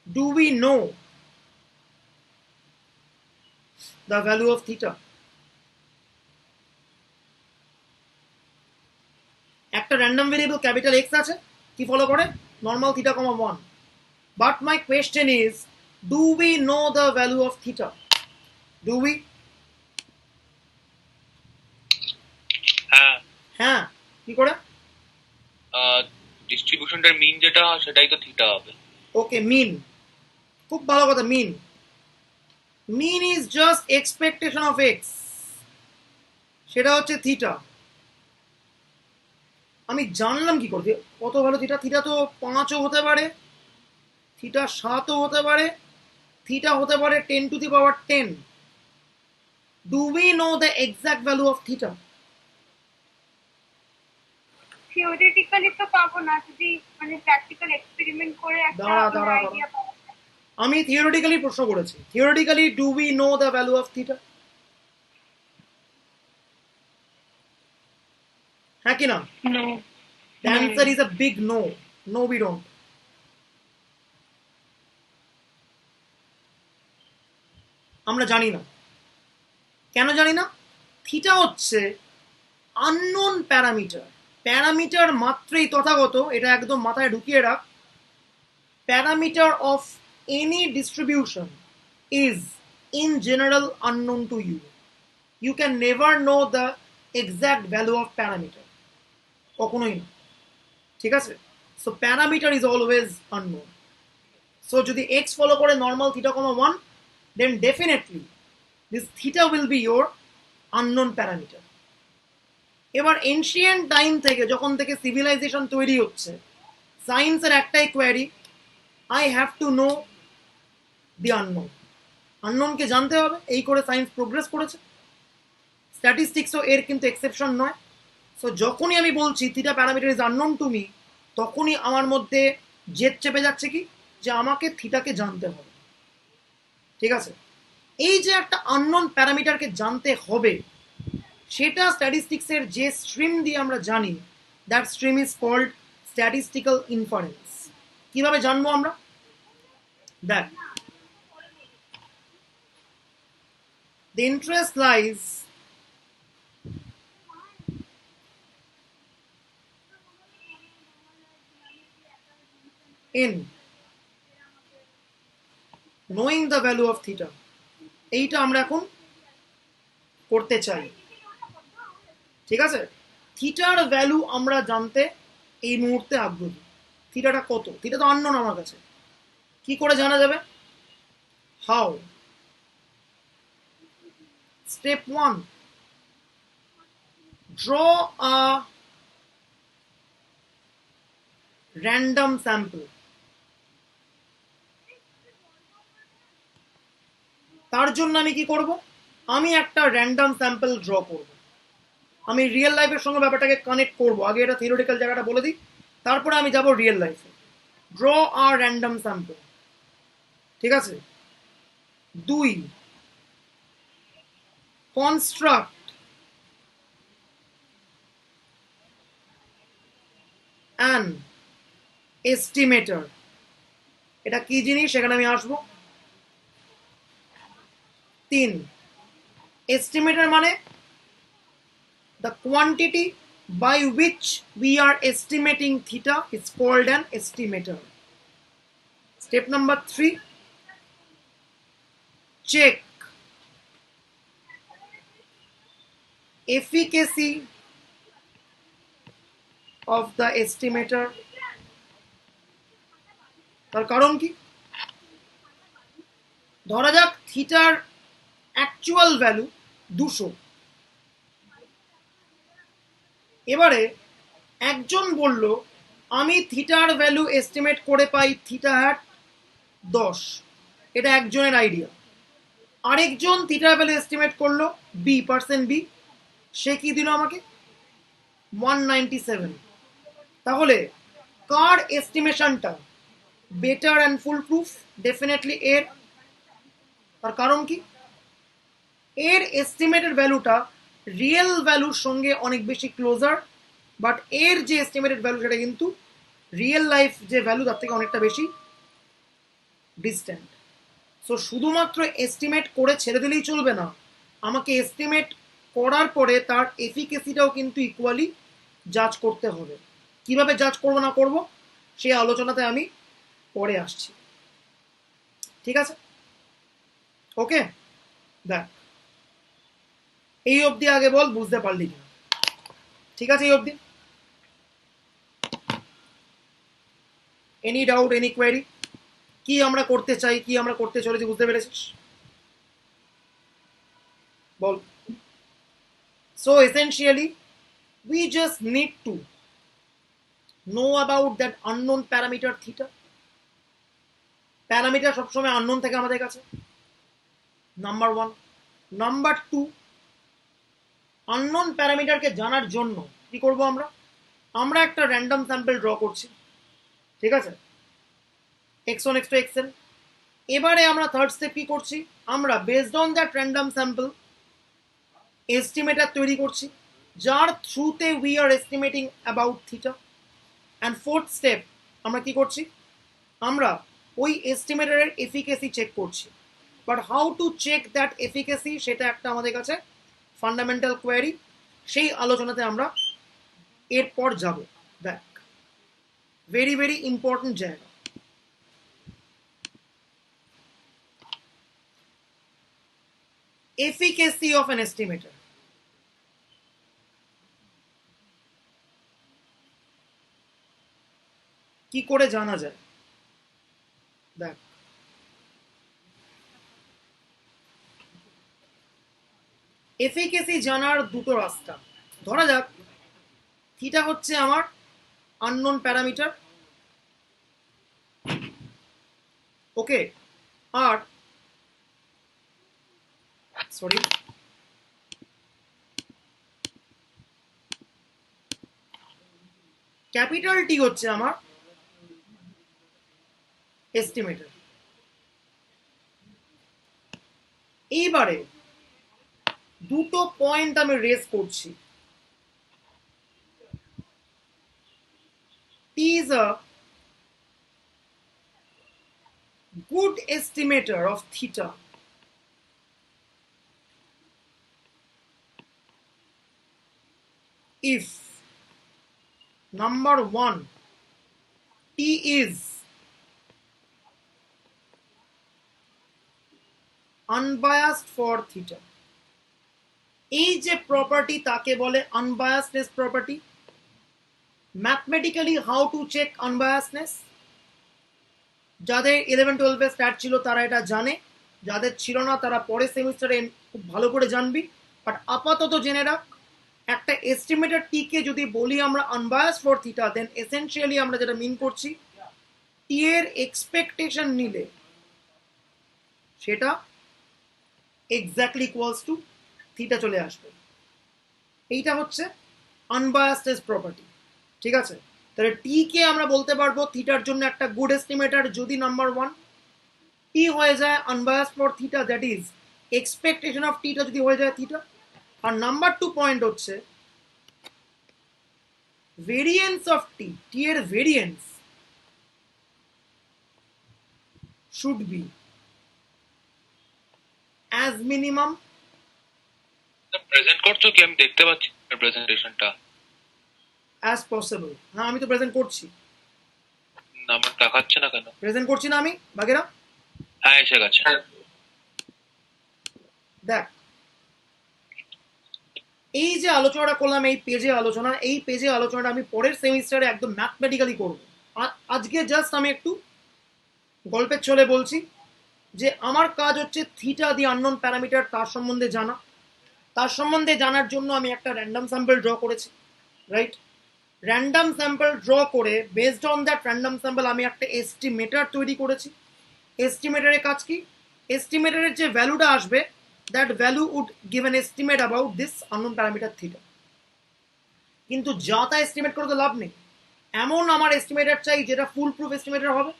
do we know the value of theta? একটা র্যান্ডম ভেরিয়েবল ক্যাপিটাল এক্স আছে, কি ফলো করে normal theta comma 1, but my question is do we know the value of theta? do we? হ্যাঁ হ্যাঁ, কি করে? ডিস্ট্রিবিউশনটার মিন যেটা সেটাই তো থিটা হবে। ওকে, মিন, খুব ভালো কথা। Mean mean is just expectation of X, সেটা হচ্ছে থিটা। আমি জানলাম কি করে কত ভালো থিটা? থিটা তো 5ও হতে পারে, থিটা 7ও হতে পারে, থিটা হতে পারে 10⁻10। Do we know the exact value of theta? Theoretically তো পাবো না, যদি মানে প্র্যাকটিক্যাল এক্সপেরিমেন্ট করে একটা দাঁড়া আইডিয়া পাবো। আমি থিওরিটিক্যালি প্রশ্ন করেছি। Theoretically do we know the value of theta? হ্যাঁ কি না? No. The answer is a big no. No, we don't. আমরা জানি না। কেন জানি না? থিটা হচ্ছে আননোন প্যারামিটার। প্যারামিটার মাত্রই তথাগত, এটা একদম মাথায় ঢুকিয়ে রাখ। Parameter of any distribution is in general unknown to you. You can never know the exact value of parameter, কখনোই না। ঠিক আছে? So parameter is always unknown. So যদি এক্স ফলো করে normal theta comma 1, then definitely this theta will be your unknown parameter. এবার ancient time থেকে, যখন থেকে সিভিলাইজেশন তৈরি হচ্ছে, সায়েন্সের একটাই query, I have to know the unknown. আননোনকে জানতে হবে, এই করে সায়েন্স প্রোগ্রেস করেছে। স্ট্যাটিস্টিক্সও এর কিন্তু এক্সেপশন নয়। সো যখনই আমি বলছি theta parameter is unknown to me, তখনই আমার মধ্যে জেদ চেপে যাচ্ছে কি, যে আমাকে থিটাকে জানতে হবে। ঠিক আছে? এই যে একটা আননোন প্যারামিটারকে জানতে হবে, সেটা স্ট্যাটিস্টিক্সের যে স্ট্রিম দিয়ে আমরা জানি, that stream is called statistical inference. কিভাবে জানবো আমরা? দেখ, the interest lies in knowing the value of theta. এইটা আমরা এখন করতে চাই। ঠিক আছে? থিটার ভ্যালু আমরা জানতে এই মুহূর্তে আগ্রহী। থিটাটা কত? থিটা তো আননোন আমার কাছে। কি করে জানা যাবে? How? Step 1, draw a random sample. তার জন্য আমি কি করব? আমি একটা র্যান্ডম স্যাম্পল ড্র করব। আমি রিয়েল লাইফের সঙ্গে ব্যাপারটাকে কানেক্ট করব। আগে এটা থিওরিটিক্যাল জায়গাটা বলে দিই, তারপরে আমি যাব রিয়েল লাইফে। ড্র আ র্যান্ডম স্যাম্পল। ঠিক আছে? 2, কনস্ট্রাক্ট অ্যান এস্টিমেটর। এটা কি জিনিস, সেখানে আমি আসবো। 3, এস্টিমেটর মানে the quantity by which we are estimating theta is called an estimator. Step number 3, check efficacy of the estimator. তার কারণ কি? ধরা যাক থিটার অ্যাকচুয়াল ভ্যালু 200। এবারে একজন বলল আমি থিটার ভ্যালু এস্টিমেট করে পাই থিটা হ্যাট 10। এটা একজনের আইডিয়া। আরেকজন থিটার ভ্যালু এস্টিমেট করলো বি, পার্সেন্ট বি, সে কি দিল আমাকে? 197। তাহলে কার এস্টিমেশনটা better and foolproof? Definitely এর। তার কারণ কি? এর এস্টিমেটেড ভ্যালুটা রিয়েল ভ্যালুর সঙ্গে অনেক বেশি ক্লোজার, বাট এর যে এস্টিমেটেড ভ্যালু সেটা কিন্তু রিয়েল লাইফ যে ভ্যালু তার থেকে অনেকটা বেশি ডিস্ট্যান্ট। সো শুধুমাত্র এস্টিমেট করে ছেড়ে দিলেই চলবে না, আমাকে এস্টিমেট করার পরে তার এফিকেসিটাও কিন্তু ইকুয়ালি জাজ করতে হবে। কিভাবে জাজ করবো না করবো সেই আলোচনাতে আমি পরে আসছি। ঠিক আছে? ওকে, দেখ এই অবধি আগে বল বুঝতে পারলি কিনা? ঠিক আছে এই অবধি? Any doubt, any query? কি আমরা করতে চাই, কি আমরা করতে চলেছি বুঝতে পেরেছিস? বল। So essentially we just need to know about that unknown parameter theta. Parameter সবসময় আননোন থাকে আমাদের কাছে, number one. Number two, unknown প্যারামিটারকে জানার জন্য কি করব আমরা, আমরা একটা র্যান্ডম স্যাম্পল ড্র করছি, ঠিক আছে, x1 x2 xn। এবারে আমরা থার্ড স্টেপ কি করছি, আমরা based on that random sample estimator তৈরি করছি, যার থ্রুতে we are estimating about theta. And fourth step আমরা কি করছি, আমরা ওই এস্টিমেটারের এফিকেসি চেক করছি। But how to check that efficacy, সেটা একটা আমাদের কাছে ফান্ডামেন্টাল কোয়ারি, সেই আলোচনাতে আমরা এরপর যাব। দেখ, ভেরি ভেরি ইম্পর্টেন্ট জায়গা। Efficacy of an estimator. কি করে জানা যায়, দেখ, এফিকেসি জানার দুটো রাস্তা। ধরা যাক থিটা হচ্ছে আমার আননোন প্যারামিটার, ওকে, আর সরি ক্যাপিটাল টি হচ্ছে আমার এস্টিমেটর। এইবারে দুটো পয়েন্ট আমি রেজ করছি। T is a good estimator of theta if number one, t is unbiased for theta। এই যে প্রপার্টি তাকে বলে unbiasedness property. Mathematically how to check unbiasedness, যাদের 11-12 স্টার্ট ছিল তারা এটা জানে, যাদের ছিল না তারা পরের সেমিস্টারে খুব ভালো করে জানবি। বাট আপাতত জেনে রাখ, একটা এস্টিমেটেড টি কে যদি বলি আমরা unbiased for theta, then essentially আমরা যেটা মিন করছি, টি এর এক্সপেকটেশন নিলে সেটা এক্স্যাক্টলি ইকুয়ালস টু থিটা চলে আসবে। এইটা হচ্ছে আনবায়াসনেস প্রপার্টি, ঠিক আছে। তাহলে টি কে আমরা বলতে পারবো থিটার জন্য একটা গুড এস্টিমেটার যদি নাম্বার ওয়ান টি হয়ে যায় unbias for theta, that is expectation of টিটা যদি হয়ে যায় থিটা। আর নাম্বার টু পয়েন্ট হচ্ছে ভেরিয়েন্স অফ টি, টি এর variance should be as minimum. Present করছো কি, আমি দেখতে পাচ্ছি প্রেজেন্টেশনটা। অ্যাজ পসিবল, হ্যাঁ আমি তো প্রেজেন্ট করছি। না, আমার দেখাচ্ছে না কেন? প্রেজেন্ট করছি না আমি বাগেরা? হ্যাঁ, এসে গেছে। দেখ, এই যে আলোচনাটা করলাম এই পেজে আলোচনা, এই পেজে আলোচনাটা আমি পরের সেমিস্টারে একদম ম্যাথমেটিক্যালি করব। আজকে জাস্ট আমি একটু গল্পের ছলে বলছি যে আমার কাজ হচ্ছে থিটা দি আননোন প্যারামিটার তার সম্বন্ধে জানা। তার সম্বন্ধে জানার জন্য আমি একটা র্যান্ডম স্যাম্পল ড্র করেছি, রাইট। র্যান্ডম স্যাম্পল ড্র করে based on that random sample আমি একটা এস্টিমেটার তৈরি করেছি। এস্টিমেটারের কাজ কি, এস্টিমেটারের যে ভ্যালুটা আসবে, that value would give an estimate about this unknown parameter theta। কিন্তু যা তা এস্টিমেট করে তো লাভ নেই, এমন আমার এস্টিমেটার চাই যেটা ফুল প্রুফ এস্টিমেটার হবে।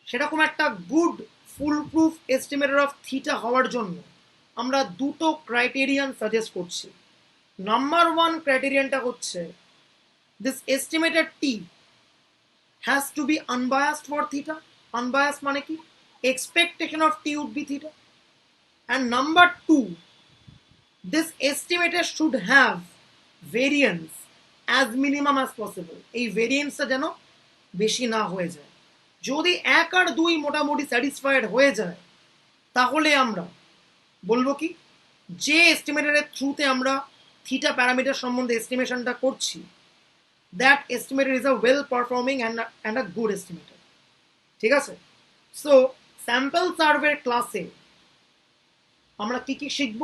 সেরকম একটা good foolproof estimator of theta হওয়ার জন্য আমরা দুটো ক্রাইটেরিয়ান সাজেস্ট করছি। নাম্বার ওয়ান ক্রাইটেরিয়ানটা হচ্ছে this estimated T has to be unbiased for theta. Unbiased মানে কি, expectation of T would be theta. And number two, this estimator should have variance as minimum as possible। এই ভেরিয়েন্সটা যেন বেশি না হয়ে যায়। যদি 1 আর 2 মোটামুটি স্যাটিসফাইড হয়ে যায়, তাহলে আমরা বলবো কি, যে এস্টিমেটরের থ্রুতে আমরা থিটা প্যারামিটার সম্বন্ধে এস্টিমেশনটা করছি, that estimator is a well performing and a good estimator, ঠিক আছে। সো স্যাম্পল সার্ভের ক্লাসে আমরা কি কি শিখব?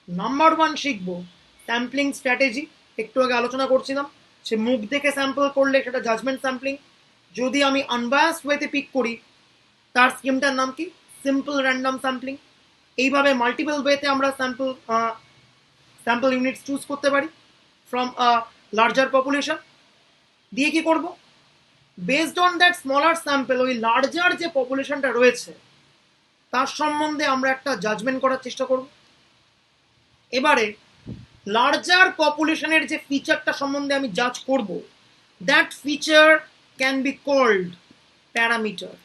নাম্বার ওয়ান শিখব স্যাম্পলিং স্ট্র্যাটেজি, একটু আগে আলোচনা করছিলাম। সে মুখ দেখে স্যাম্পল করলে সেটা জাজমেন্ট স্যাম্পলিং। যদি আমি আনবায়াসড ওয়েতে পিক করি তার স্কিমটার নাম কি? Simple random sampling. এইভাবে মাল্টিপল ওয়েতে আমরা স্যাম্পল ইউনিটস চুজ করতে পারি ফ্রম আ লার্জার পপুলেশন। দিয়ে কি করব? Based on that smaller sample, ওই লার্জার যে পপুলেশনটা রয়েছে তার সম্বন্ধে আমরা একটা জাজমেন্ট করার চেষ্টা করব। এবারে লার্জার পপুলেশনের যে ফিচারটা সম্বন্ধে আমি জাজ করব, that feature can be called parameter.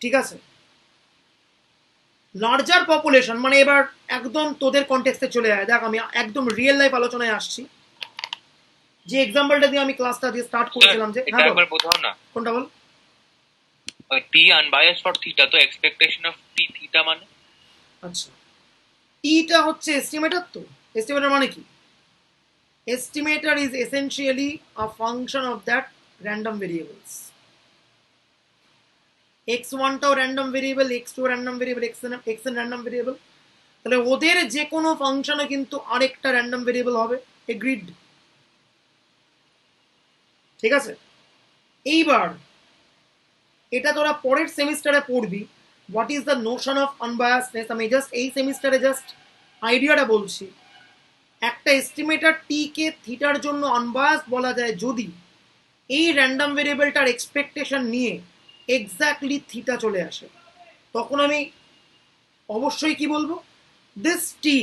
ঠিক আছে? লার্জার পপুলেশন মানে, এবার একদম তোদের কনটেক্সটে চলে যায়। দেখ আমি একদম রিয়েল লাইফ আলোচনায় আসছি। যে এক্সাম্পলটা দিয়ে আমি ক্লাসটা দিয়ে স্টার্ট করেছিলাম, যে এটা একবার বোঝাও না। কোনটা বল? টি আনবায়াসড ফর থিটা, তো এক্সপেকটেশন অফ টি থিটা মানে? আচ্ছা, টিটা হচ্ছে এস্টিমেটর। তো এস্টিমেটর মানে কি? Estimator is essentially a function of that random variables. x1 টাও random variable, x2 random variable, xn random variable. তাহলে ওদের যে কোনো ফাংশনে কিন্তু আরেকটা র্যান্ডম ভেরিয়েবল হবে। এগ্রিড? ঠিক আছে? এইবার এটা তোরা পরের সেমিস্টারে পড়বি, what is the notion of unbiasedness. আমি জাস্ট এই সেমিস্টারে জাস্ট আইডিয়াটা বলছি। একটা এস্টিমেটর টি কে থিটার জন্য আনবায়াসড বলা যায় যদি এই র্যান্ডম ভেরিয়েবলটার এক্সপেকটেশন নিয়ে এক্স্যাক্টলি থিটা চলে আসে। তখন আমি অবশ্যই কি বলবো? This T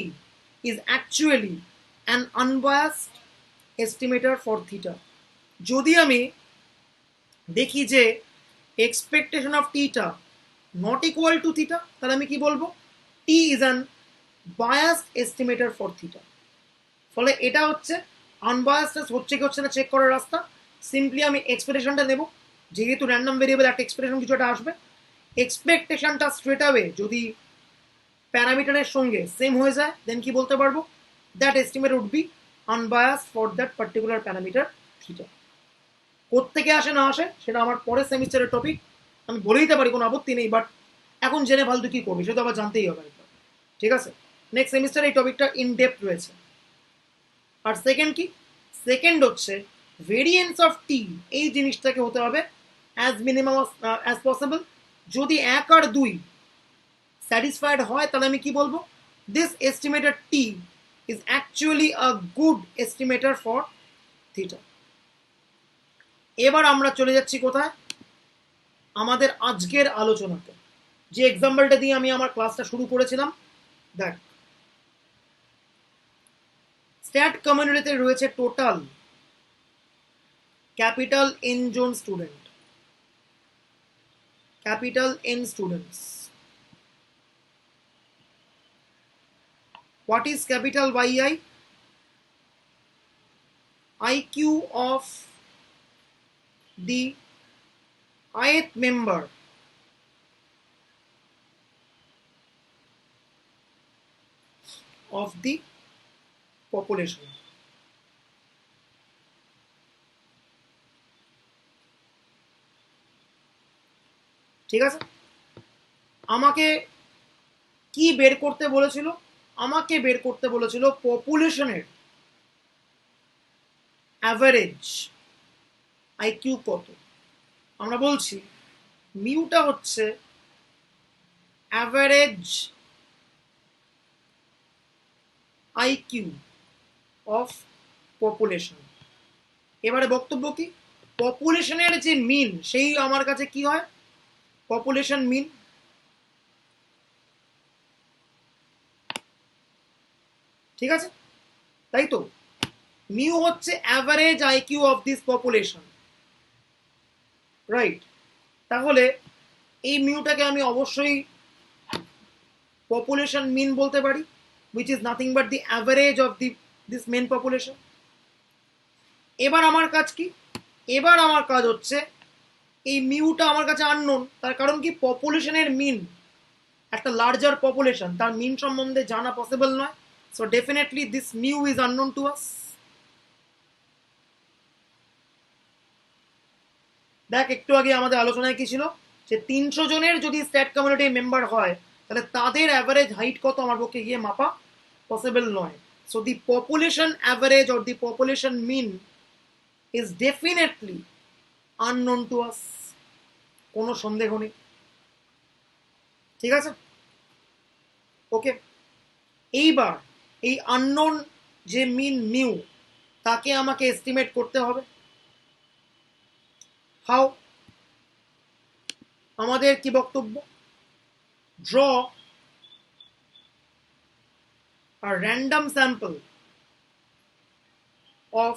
is actually an unbiased estimator for theta. যদি আমি দেখি যে এক্সপেকটেশন অফ টিটা নট ইকুয়াল টু থিটা, তাহলে আমি কি বলবো? T is an biased estimator for theta. ফলে এটা হচ্ছে আনবায়াসনেস হচ্ছে কি হচ্ছে না চেক করার রাস্তা। সিম্পলি আমি এক্সপেকটেশনটা নেব, যেহেতু র্যান্ডম ভেরিয়েবল একটা এক্সপেকটেশন কিছু একটা আসবে, এক্সপেকটেশনটা স্ট্রেট অ্যাওয়ে যদি প্যারামিটারের সঙ্গে সেম হয়ে যায়, দেন কি বলতে পারবো? That estimate would be unbiased for that particular parameter theta. কোত্থেকে আসে না আসে সেটা আমার পরের সেমিস্টারের টপিক, আমি বলে দিতে পারি, কোনো আপত্তি নেই। বাট এখন জেনে ফালতু কি করবি সেটা আবার জানতেই হবে একবার। ঠিক আছে? নেক্সট সেমিস্টারে এই টপিকটা ইন ডেপথ রয়েছে। আর সেকেন্ড কি? সেকেন্ড হচ্ছে ভেরিয়েন্স অফ টি। এই জিনিসটাকে হতে হবে অ্যাজ মিনিমাম অ্যাজ পসিবল। যদি 1 আর 2 স্যাটিসফাইড হয় তাহলে আমি কি বলবো? This estimated T is actually a good estimator for theta. এবার আমরা চলে যাচ্ছি কোথায়? আমাদের আজকের আলোচনাতে। যে এক্সাম্পলটা দিয়ে আমি আমার ক্লাসটা শুরু করেছিলাম, দেখ স্ট্যাট কমিউনিটিতে রয়েছে টোটাল ক্যাপিটাল এন জন student, capital N students. What is capital YI? IQ of the ith member of the population. ঠিক আছে? আমাকে কি বের করতে বলেছিল? আমাকে বের করতে বলেছিল পপুলেশনের অ্যাভারেজ আইকিউ কত। আমরা বলছি মিউটা হচ্ছে অ্যাভারেজ আইকিউ অফ পপুলেশন। এবারে বক্তব্য কি? পপুলেশনের যে মিন সেই আমার কাছে কি হয়? Population mean. ঠিক আছে? তাই তো মিউ হচ্ছে average IQ of this population, right? তাহলে এই মিউটাকে আমি অবশ্যই পপুলেশন মিন বলতে পারি, which is nothing but the average of this main population. এবার আমার কাজ কি? এবার আমার কাজ হচ্ছে এই মিউটা আমার কাছে আননোন, তার কারণ কি? পপুলেশনের মিন, একটা লার্জার পপুলেশন, তার মিন সম্বন্ধে জানা পসিবল নয়। So definitely this mu is unknown to us. দেখ একটু আগে আমাদের আলোচনায় কি ছিল, যে 300 জনের যদি স্ট্যাট কমিউনিটি মেম্বার হয় তাহলে তাদের অ্যাভারেজ হাইট কত আমার পক্ষে গিয়ে মাপা পসিবল নয়। So the population average or the population mean is definitely unknown to us. কোনো সন্দেহ নেই, ঠিক আছে? ওকে, এইবার এই আননোন যে মিন মিউ তাকে আমাকে এস্টিমেট করতে হবে। হাউ? আমাদের কি বক্তব্য? Draw a random sample of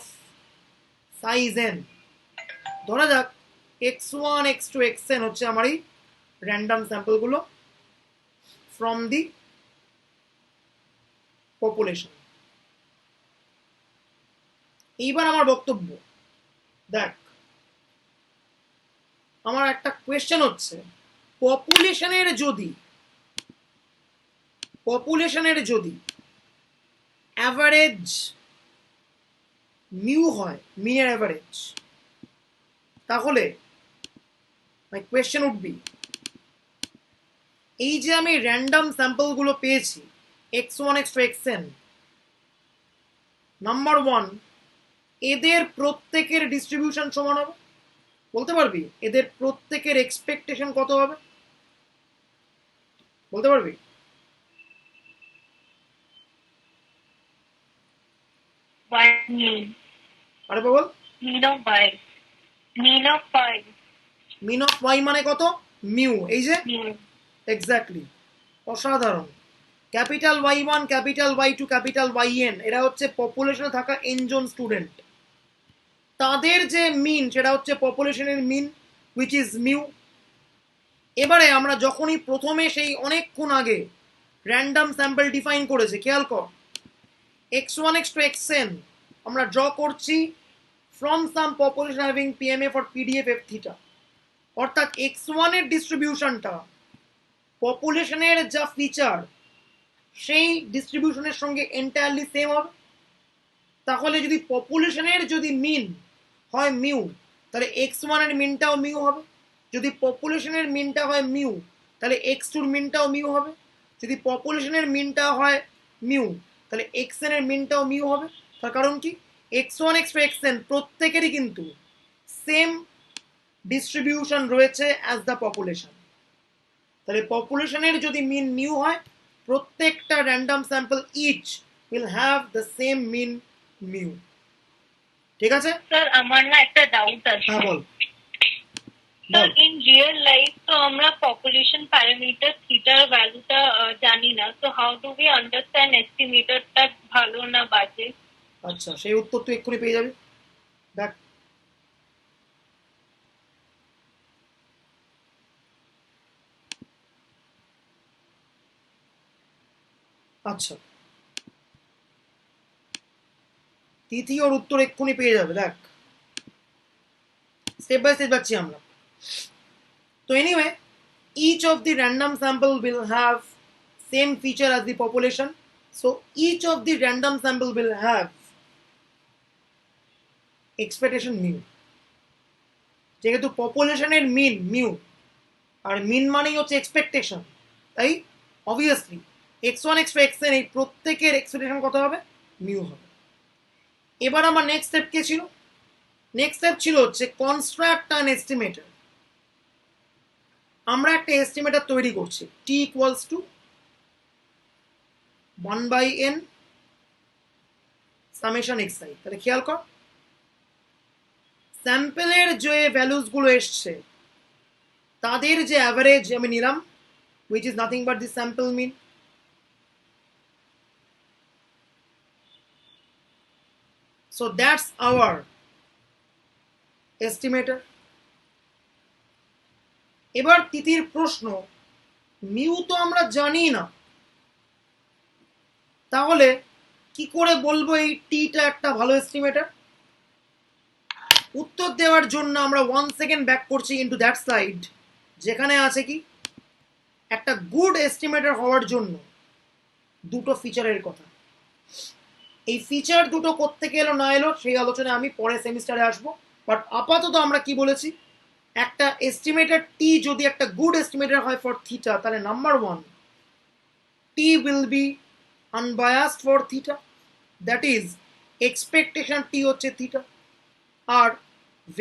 size n। ধরা যাক x1 x2 xn হচ্ছে আমার এই র্যান্ডম স্যাম্পলগুলো ফ্রম দি পপুলেশন। এইবার আমার বক্তব্য, দেখ আমার একটা কোয়েশ্চেন হচ্ছে, পপুলেশনের যদি অ্যাভারেজ মিউ হয়, মিনের অ্যাভারেজ, তাহলে মাই কোয়েশ্চেন উড বি, এই যে আমি র্যান্ডম স্যাম্পলগুলো পেয়েছি x1 x2 xn, নাম্বার 1 এদের প্রত্যেকের ডিস্ট্রিবিউশন সমান হবে? বলতে পারবি এদের প্রত্যেকের এক্সপেকটেশন কত হবে? বলতে পারবি? আরে বল। মিন অফ y মানে কত? মিউ, এই যে এক্স্যাক্টলি, অসাধারণ। Capital y1, capital y2, capital yn এরা হচ্ছে পপুলেশনে থাকা n জন স্টুডেন্ট, তাদের যে মিন সেটা হচ্ছে পপুলেশনের মিন হুইচ ইজ মিউ। এবারে আমরা যখনই প্রথমে সেই অনেকক্ষণ আগে র্যান্ডম স্যাম্পল ডিফাইন করেছে, খেয়াল কর x1 x2 xn আমরা ড্র করছি from some population having PMF or PDF f theta, অর্থাৎ x1 এর ডিস্ট্রিবিউশনটা পপুলেশনের যা ফিচার সেই ডিস্ট্রিবিউশনের সঙ্গে এন্টায়ারলি সেম হবে। তাহলে যদি পপুলেশনের যদি মিন হয় মিউ, তাহলে x1 এর মিনটাও মিউ হবে। যদি পপুলেশনের মিনটা হয় মিউ, তাহলে x2 এর মিনটাও মিউ হবে। যদি পপুলেশনের মিনটা হয় মিউ, তাহলে xn এর মিনটাও মিউ হবে। তার কারণ কি, x1 x2 xn প্রত্যেকেরই কিন্তু সেম ডিস্ট্রিবিউশন রয়েছে অ্যাজ দ্য পপুলেশন। তাহলে পপুলেশনের যদি মিন মিউ হয়, প্রত্যেকটা random sample each will have the same mean mu. ঠিক আছে স্যার, আমার না একটা ডাউট আছে। হ্যাঁ বল। স্যার, ইন রিয়েল লাইফ তো আমরা পপুলেশন প্যারামিটার থিটার ভ্যালুটা জানি না, তো হাউ ডু উই আন্ডারস্ট্যান্ড এস্টিমেটরটা ভালো না বাজে? আচ্ছা, সেই উত্তর তুই এক্ষুনি পেয়ে যাবি, দেখ। আচ্ছা, তিথি ওর উত্তর এক্ষুনি পেয়ে যাবে, দেখ স্টেপ বাই স্টেপ যাচ্ছি আমরা। তো anyway, each of the random sample will have same feature as the population, so each of the random sample will have expectation mu। যেহেতু পপুলেশনের মিন মিউ আর মিন মানেই হচ্ছে এক্সপেকটেশন, তাই অবভিয়াসলি x1 x2 xn এই প্রত্যেকের expectation কত হবে? মিউ হবে। এবার আমার নেক্সট স্টেপ কে ছিল? নেক্সট স্টেপ ছিল হচ্ছে কনস্ট্রাক্ট অ্যান এস্টিমেটর। আমরা একটা এস্টিমেটর তৈরি করছি, t equals to 1/n summation xi। তাহলে খেয়াল কর, স্যাম্পলের যে ভ্যালুস গুলো এসছে তাদের যে অ্যাভারেজ আমি নিলাম, which is nothing but the sample mean। So that's our estimator। এবার তিথির প্রশ্ন, মিউ তো আমরা জানি না, তাহলে কি করে বলবো এই টিটা একটা ভালো এস্টিমেটর? উত্তর দেওয়ার জন্য আমরা 1 সেকেন্ড ব্যাক করছি ইনটু দ্যাট স্লাইড, যেখানে আছে কি একটা গুড এস্টিমেটর হওয়ার জন্য দুটো ফিচারের কথা। এই ফিচার দুটো কোত্থেকে এলো না এলো সেই আলোচনা আমি পরে সেমিস্টারে আসবো, বাট আপাতত আমরা কি বলেছি, একটা এস্টিমেটর টি যদি একটা গুড এস্টিমেটর হয় ফর থিটা, তাহলে number 1 T will be unbiased for theta, that is expectation T হচ্ছে থিটা, আর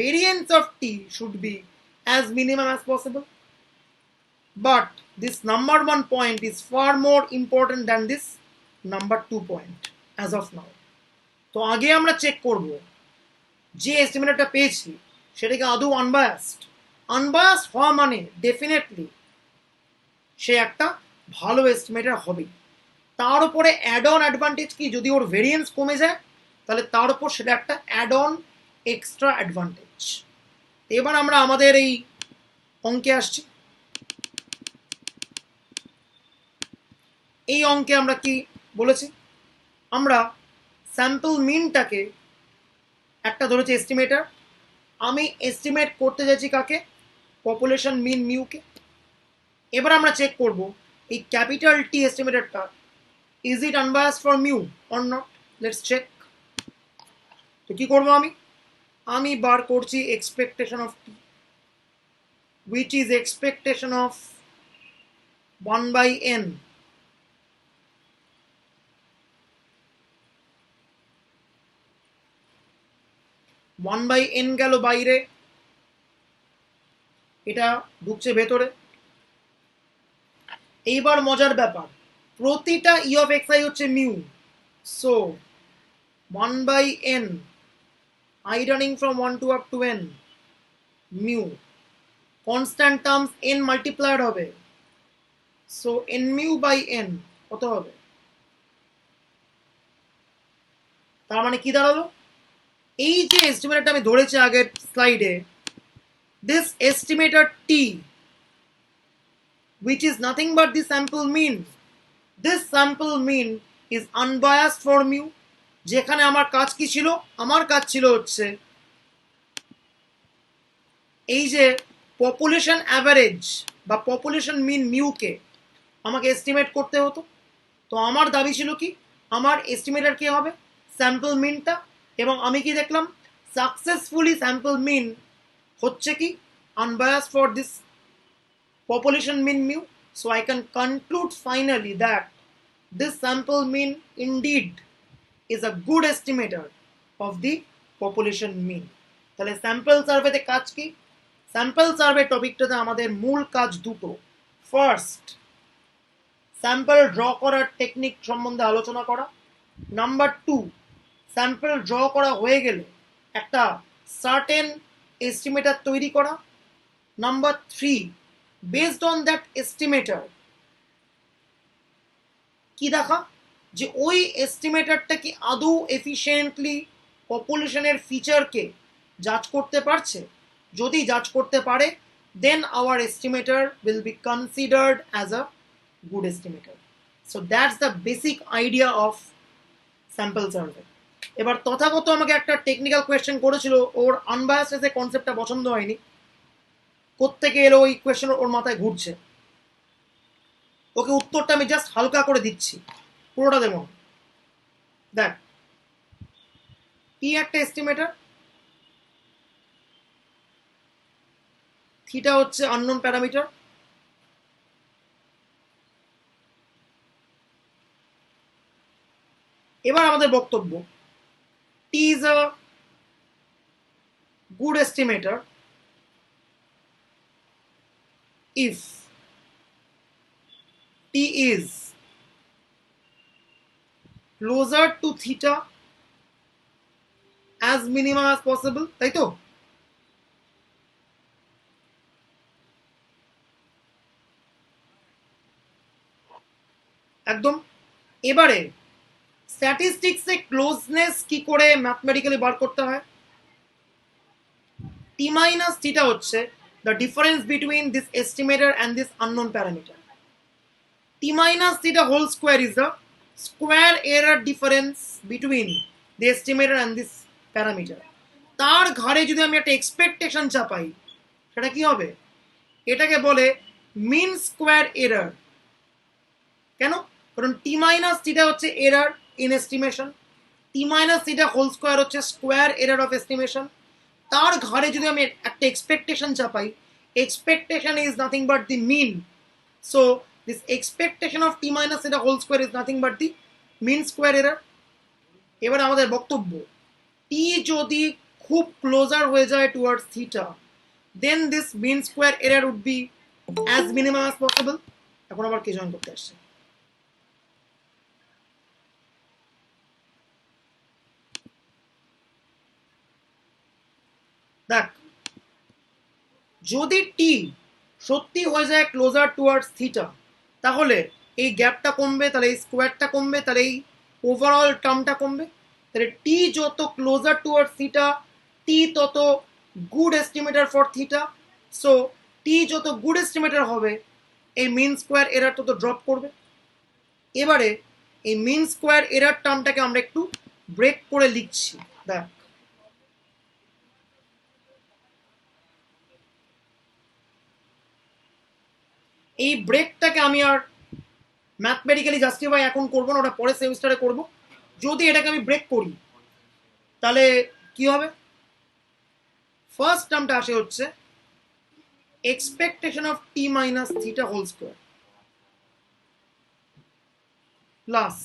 variance of t should be as minimum as possible. But this number 1 point is far more important than this number 2 point as of now. তো আগে আমরা check করব যে এস্টিমেটরটা পেয়েছি সেটাকে আদৌ আনবায়াসড। আনবায়াসড হওয়া মানে ডেফিনেটলি সে একটা ভালো এস্টিমেটর হবে। তার উপরে অ্যাড অন অ্যাডভান্টেজ কি, যদি ওর ভেরিয়েন্স কমে যায় তাহলে তার উপর সেটা একটা অ্যাড অন এক্সট্রা অ্যাডভান্টেজ। এবার আমরা আমাদের এই অঙ্কে আসছি। এই অঙ্কে আমরা কি বলেছি, আমরা স্যাম্পল মিনটাকে একটা ধরেছি এস্টিমেটর, আমি এস্টিমেট করতে যাচ্ছি কাকে, পপুলেশন মিন মিউকে। এবার আমরা চেক করব এই ক্যাপিটাল টি এস্টিমেটরটা is it unbiased for mu or not. Let's check. তো কি করবো, আমি বার করছি expectation of T, which is expectation of 1 by n. One by N গেল বাইরে, এটা ঢুকছে ভেতরে। এইবার মজার ব্যাপার, প্রতিটা ই অফ এক্স আই হচ্ছে mu, so 1 by n I running from 1 to up to n mu, constant terms n multiplied হবে, so n mu by n কত হবে, তার মানে কি দাঁড়ালো, এই যে এস্টিমেটরটা আমি ধরেছি আগের স্লাইডে, this estimator t which is nothing but the sample mean, this sample mean is unbiased for mu। যেখানে আমার কাজ কি ছিল, আমার কাজ ছিল হচ্ছে এই যে পপুলেশন অ্যাভারেজ বা পপুলেশন মিন মিউকে আমাকে এস্টিমেট করতে হতো। তো আমার দাবি ছিল কি, আমার এস্টিমেটর কি হবে, স্যাম্পল মিনটা, এবং আমি কি দেখলাম, সাকসেসফুলি স্যাম্পল মিন হচ্ছে কি unbiased for this population mean mu. So I can conclude finally that this sample mean indeed is a good estimator of the population mean। তাহলে স্যাম্পল সার্ভেতে কাজ কি, স্যাম্পল সার্ভে টপিকটাতে আমাদের মূল কাজ দুটো। ফার্স্ট, স্যাম্পল ড্র করার টেকনিক সম্বন্ধে আলোচনা করা। নাম্বার 2, স্যাম্পল ড্র করা হয়ে গেলে একটা সার্টেন এস্টিমেটর তৈরি করা। Number 3, based on that estimator কি দেখা, যে ওই এস্টিমেটরটা কি আদৌ এফিশিয়েন্টলি পপুলেশনের ফিচারকে জাজ করতে পারছে। যদি জাজ করতে পারে, then our estimator will be considered as a good estimator. So that's the basic idea of sample survey. এবার তথাগত আমাকে একটা টেকনিক্যাল কোয়েশ্চেন করেছিল, ওর আনবায়াসনেসের কনসেপ্টটা পছন্দ হয়নি, কোত্থেকে এলো ওই কোয়েশ্চেন ওর মাথায় ঘুরছে, ওকে উত্তরটা আমি জাস্ট হালকা করে দিচ্ছি, পুরোটা দেব। দেখ, কি একটা এস্টিমেটর, থিটা হচ্ছে আননোন প্যারামিটার, এবার আমাদের বক্তব্য, T is a good estimator if T is closer to theta as minimum as possible, তাই তো? একদম। এবারে স্ট্যাটিস্টিক্সে ক্লোজনেস কি করে ম্যাথমেটিক্যালি বার করতে হয়, টি মাইনাস থিটা হচ্ছে the difference between this estimator and this unknown parameter. T minus theta whole square is the square error difference between the estimator and this parameter। তার ঘাড়ে যদি আমি একটা এক্সপেকটেশন চাপাই, সেটা কি হবে, এটাকে বলে মিন স্কোয়ার এরর। কেন, কারণ টি মাইনাস থিটা হচ্ছে error in estimation, T minus theta whole square হচ্ছে স্কোয়ার এরর অফ এস্টিমেশন। তার ঘাড়ে যদি আমি একটা এক্সপেকটেশন চাপাই, expectation is nothing but the mean, so this expectation of t minus theta whole square is nothing but the mean square error। এবার আমাদের বক্তব্য, টি যদি খুব ক্লোজার হয়ে যায় towards theta, then this mean square error would be as minimum as possible. এখন আবার কে join করতে আসছে? দেখ, যদি টি সত্যি হয়ে যায় ক্লোজার টুয়ার্ডস থিটা, তাহলে এই গ্যাপটা কমবে, তাহলে এই স্কোয়ারটা কমবে, তাহলে এই ওভারঅল টার্মটা কমবে। তাহলে টি যত ক্লোজার টুয়ার্ডস থিটা, টি তত good estimator for theta. So টি যত গুড এস্টিমেটার হবে, এই মিন স্কোয়ার এরার তত ড্রপ করবে। এবারে এই মিন স্কোয়ার এরার টার্মটাকে আমরা একটু ব্রেক করে লিখছি। দেখ, এই ব্রেকটাকে আমি আর ম্যাথমেটিক্যালি জাস্টিফাই এখন করবো না, ওটা পরের সেমিস্টারে করব। যদি এটাকে আমি ব্রেক করি তাহলে কি হবে? ফার্স্ট টার্মটা আসে হচ্ছে expectation of T minus theta whole square plus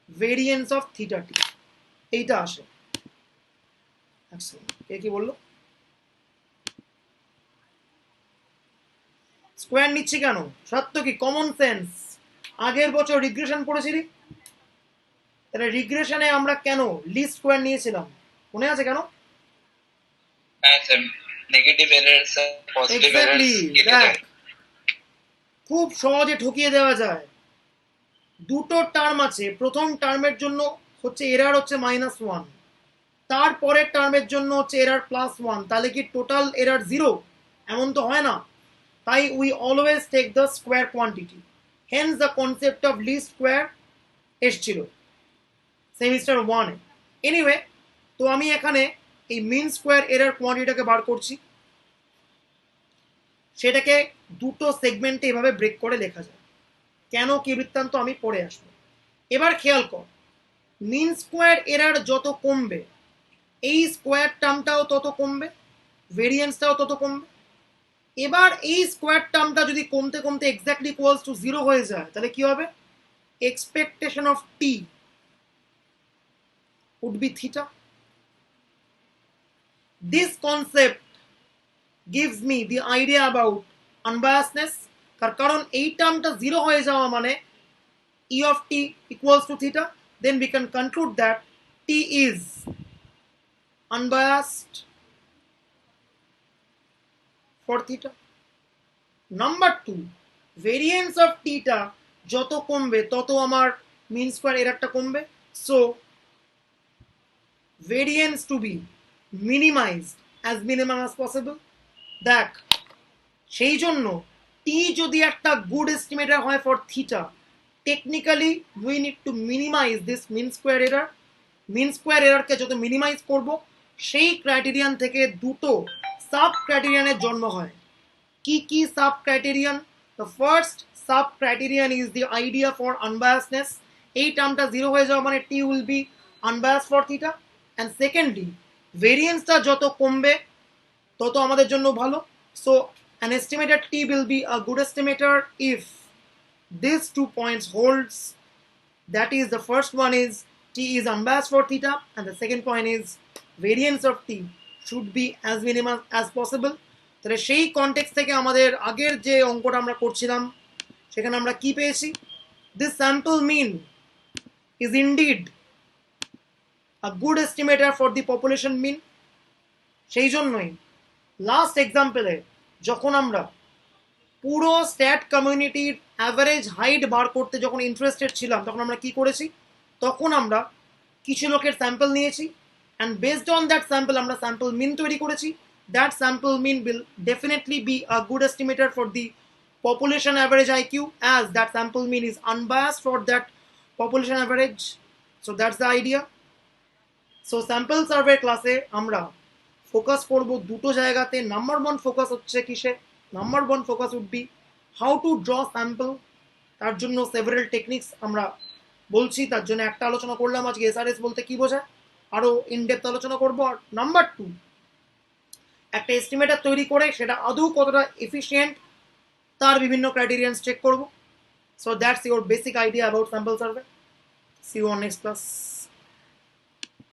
variance of theta T, এইটা আসে। কে কি বললো? স্কোয়ার নিচ্ছি কেন? সত্য কি? Common sense. আগের বছর রিগ্রেশন পড়েছিলি, তাহলে রিগ্রেশনে আমরা কেন লিস্ট স্কোয়ার নিয়েছিলাম মনে আছে কেন? হ্যাঁ sir, negative errors positive errors কেটে দেখ, যায়। খুব সহজে ঠকিয়ে দেওয়া যায়। দুটো টার্ম আছে, প্রথম টার্মের জন্য হচ্ছে এরার হচ্ছে -1, তারপরের টার্মের জন্য হচ্ছে এরার +1, তাহলে কি টোটাল এরার 0? এমন তো হয় না। তাই we always take the square quantity, hence the concept of least square এসছিল সেমিস্টার 1-এ। এনিওয়ে, তো আমি এখানে এই মিন স্কোয়ার এরার কোয়ান্টিটিটাকে বার করছি, সেটাকে দুটো সেগমেন্টে এভাবে ব্রেক করে লেখা যায়। কেন, কি বৃত্তান্ত আমি পড়ে আসবো। এবার খেয়াল কর, মিন স্কোয়ার এরার যত কমবে, এই স্কোয়ার টার্মটাও তত কমবে, ভেরিয়েন্সটাও তত কমবে। এবার এই স্কোয়ার টার্মটা যদি কমতে কমতে এক্স্যাক্টলি ইকুয়ালস টু 0 হয়ে যায়, তাহলে কি হবে? Expectation of T would be theta. This concept gives me the idea about unbiasedness, কারণ এই টার্মটা 0 হয়ে যাওয়া মানে e of t equals to theta, then we can conclude that t is unbiased for theta. Number 2, variance of theta যত কমবে তত আমার মিন স্কোয়ার এরারটা কমবে। So variance to be minimized as minimum as possible. দেখ, সেই জন্য টি যদি একটা গুড এস্টিমেটার হয় for theta, technically we need to minimise this mean square error. Mean square এরারকে যত মিনিমাইজ করব, সেই ক্রাইটেরিয়ান থেকে দুটো সাব ক্রাইটেরিয়ানের জন্ম হয়। কি কি sub criterion? The first sub criterion is the idea for unbiasedness. এই টার্মটা 0 হয়ে যাওয়া মানে T will be unbias for theta. And secondly, ভেরিয়েন্সটা যত কমবে তত আমাদের জন্য ভালো। So an estimated t will be a good estimator if these 2 points holds. That is, the first one is t is unbiased for theta, and the second point is variance of t should be as minimum as possible. তাহলে সেই context থেকে আমাদের আগের যে অঙ্কটা আমরা করছিলাম সেখানে আমরা কি পেয়েছি? This sample mean is indeed a good estimator for the population mean. সেই জন্যই লাস্ট এক্সাম্পলে যখন আমরা পুরো স্ট্যাট কমিউনিটির অ্যাভারেজ হাইট বার করতে যখন ইন্টারেস্টেড ছিলাম, তখন আমরা কি করেছি? তখন আমরা কিছু লোকের স্যাম্পল নিয়েছি, and based on that sample আমরা স্যাম্পল মিন তৈরি করেছি। That sample mean will definitely be a good estimator for the population average IQ, as that sample mean is unbiased for that population average. So that's the idea. So sample survey ক্লাসে আমরা focus করব দুটো জায়গাতে। Number 1 focus হচ্ছে কিসে? Number 1 focus would be how to draw sample. তার জন্য several techniques আমরা বলছি, তার জন্য একটা আলোচনা করলাম আজকে এসআরএস বলতে কি বোঝায়, আরো ইনডেপথ আলোচনা করব। আর নাম্বার 2, একটা এস্টিমেটার তৈরি করে সেটা আদৌ কতটা এফিশিয়েন্ট তার বিভিন্ন ক্রাইটেরিয়ান্স চেক করব। So that's your basic idea about sample survey. See you on next class.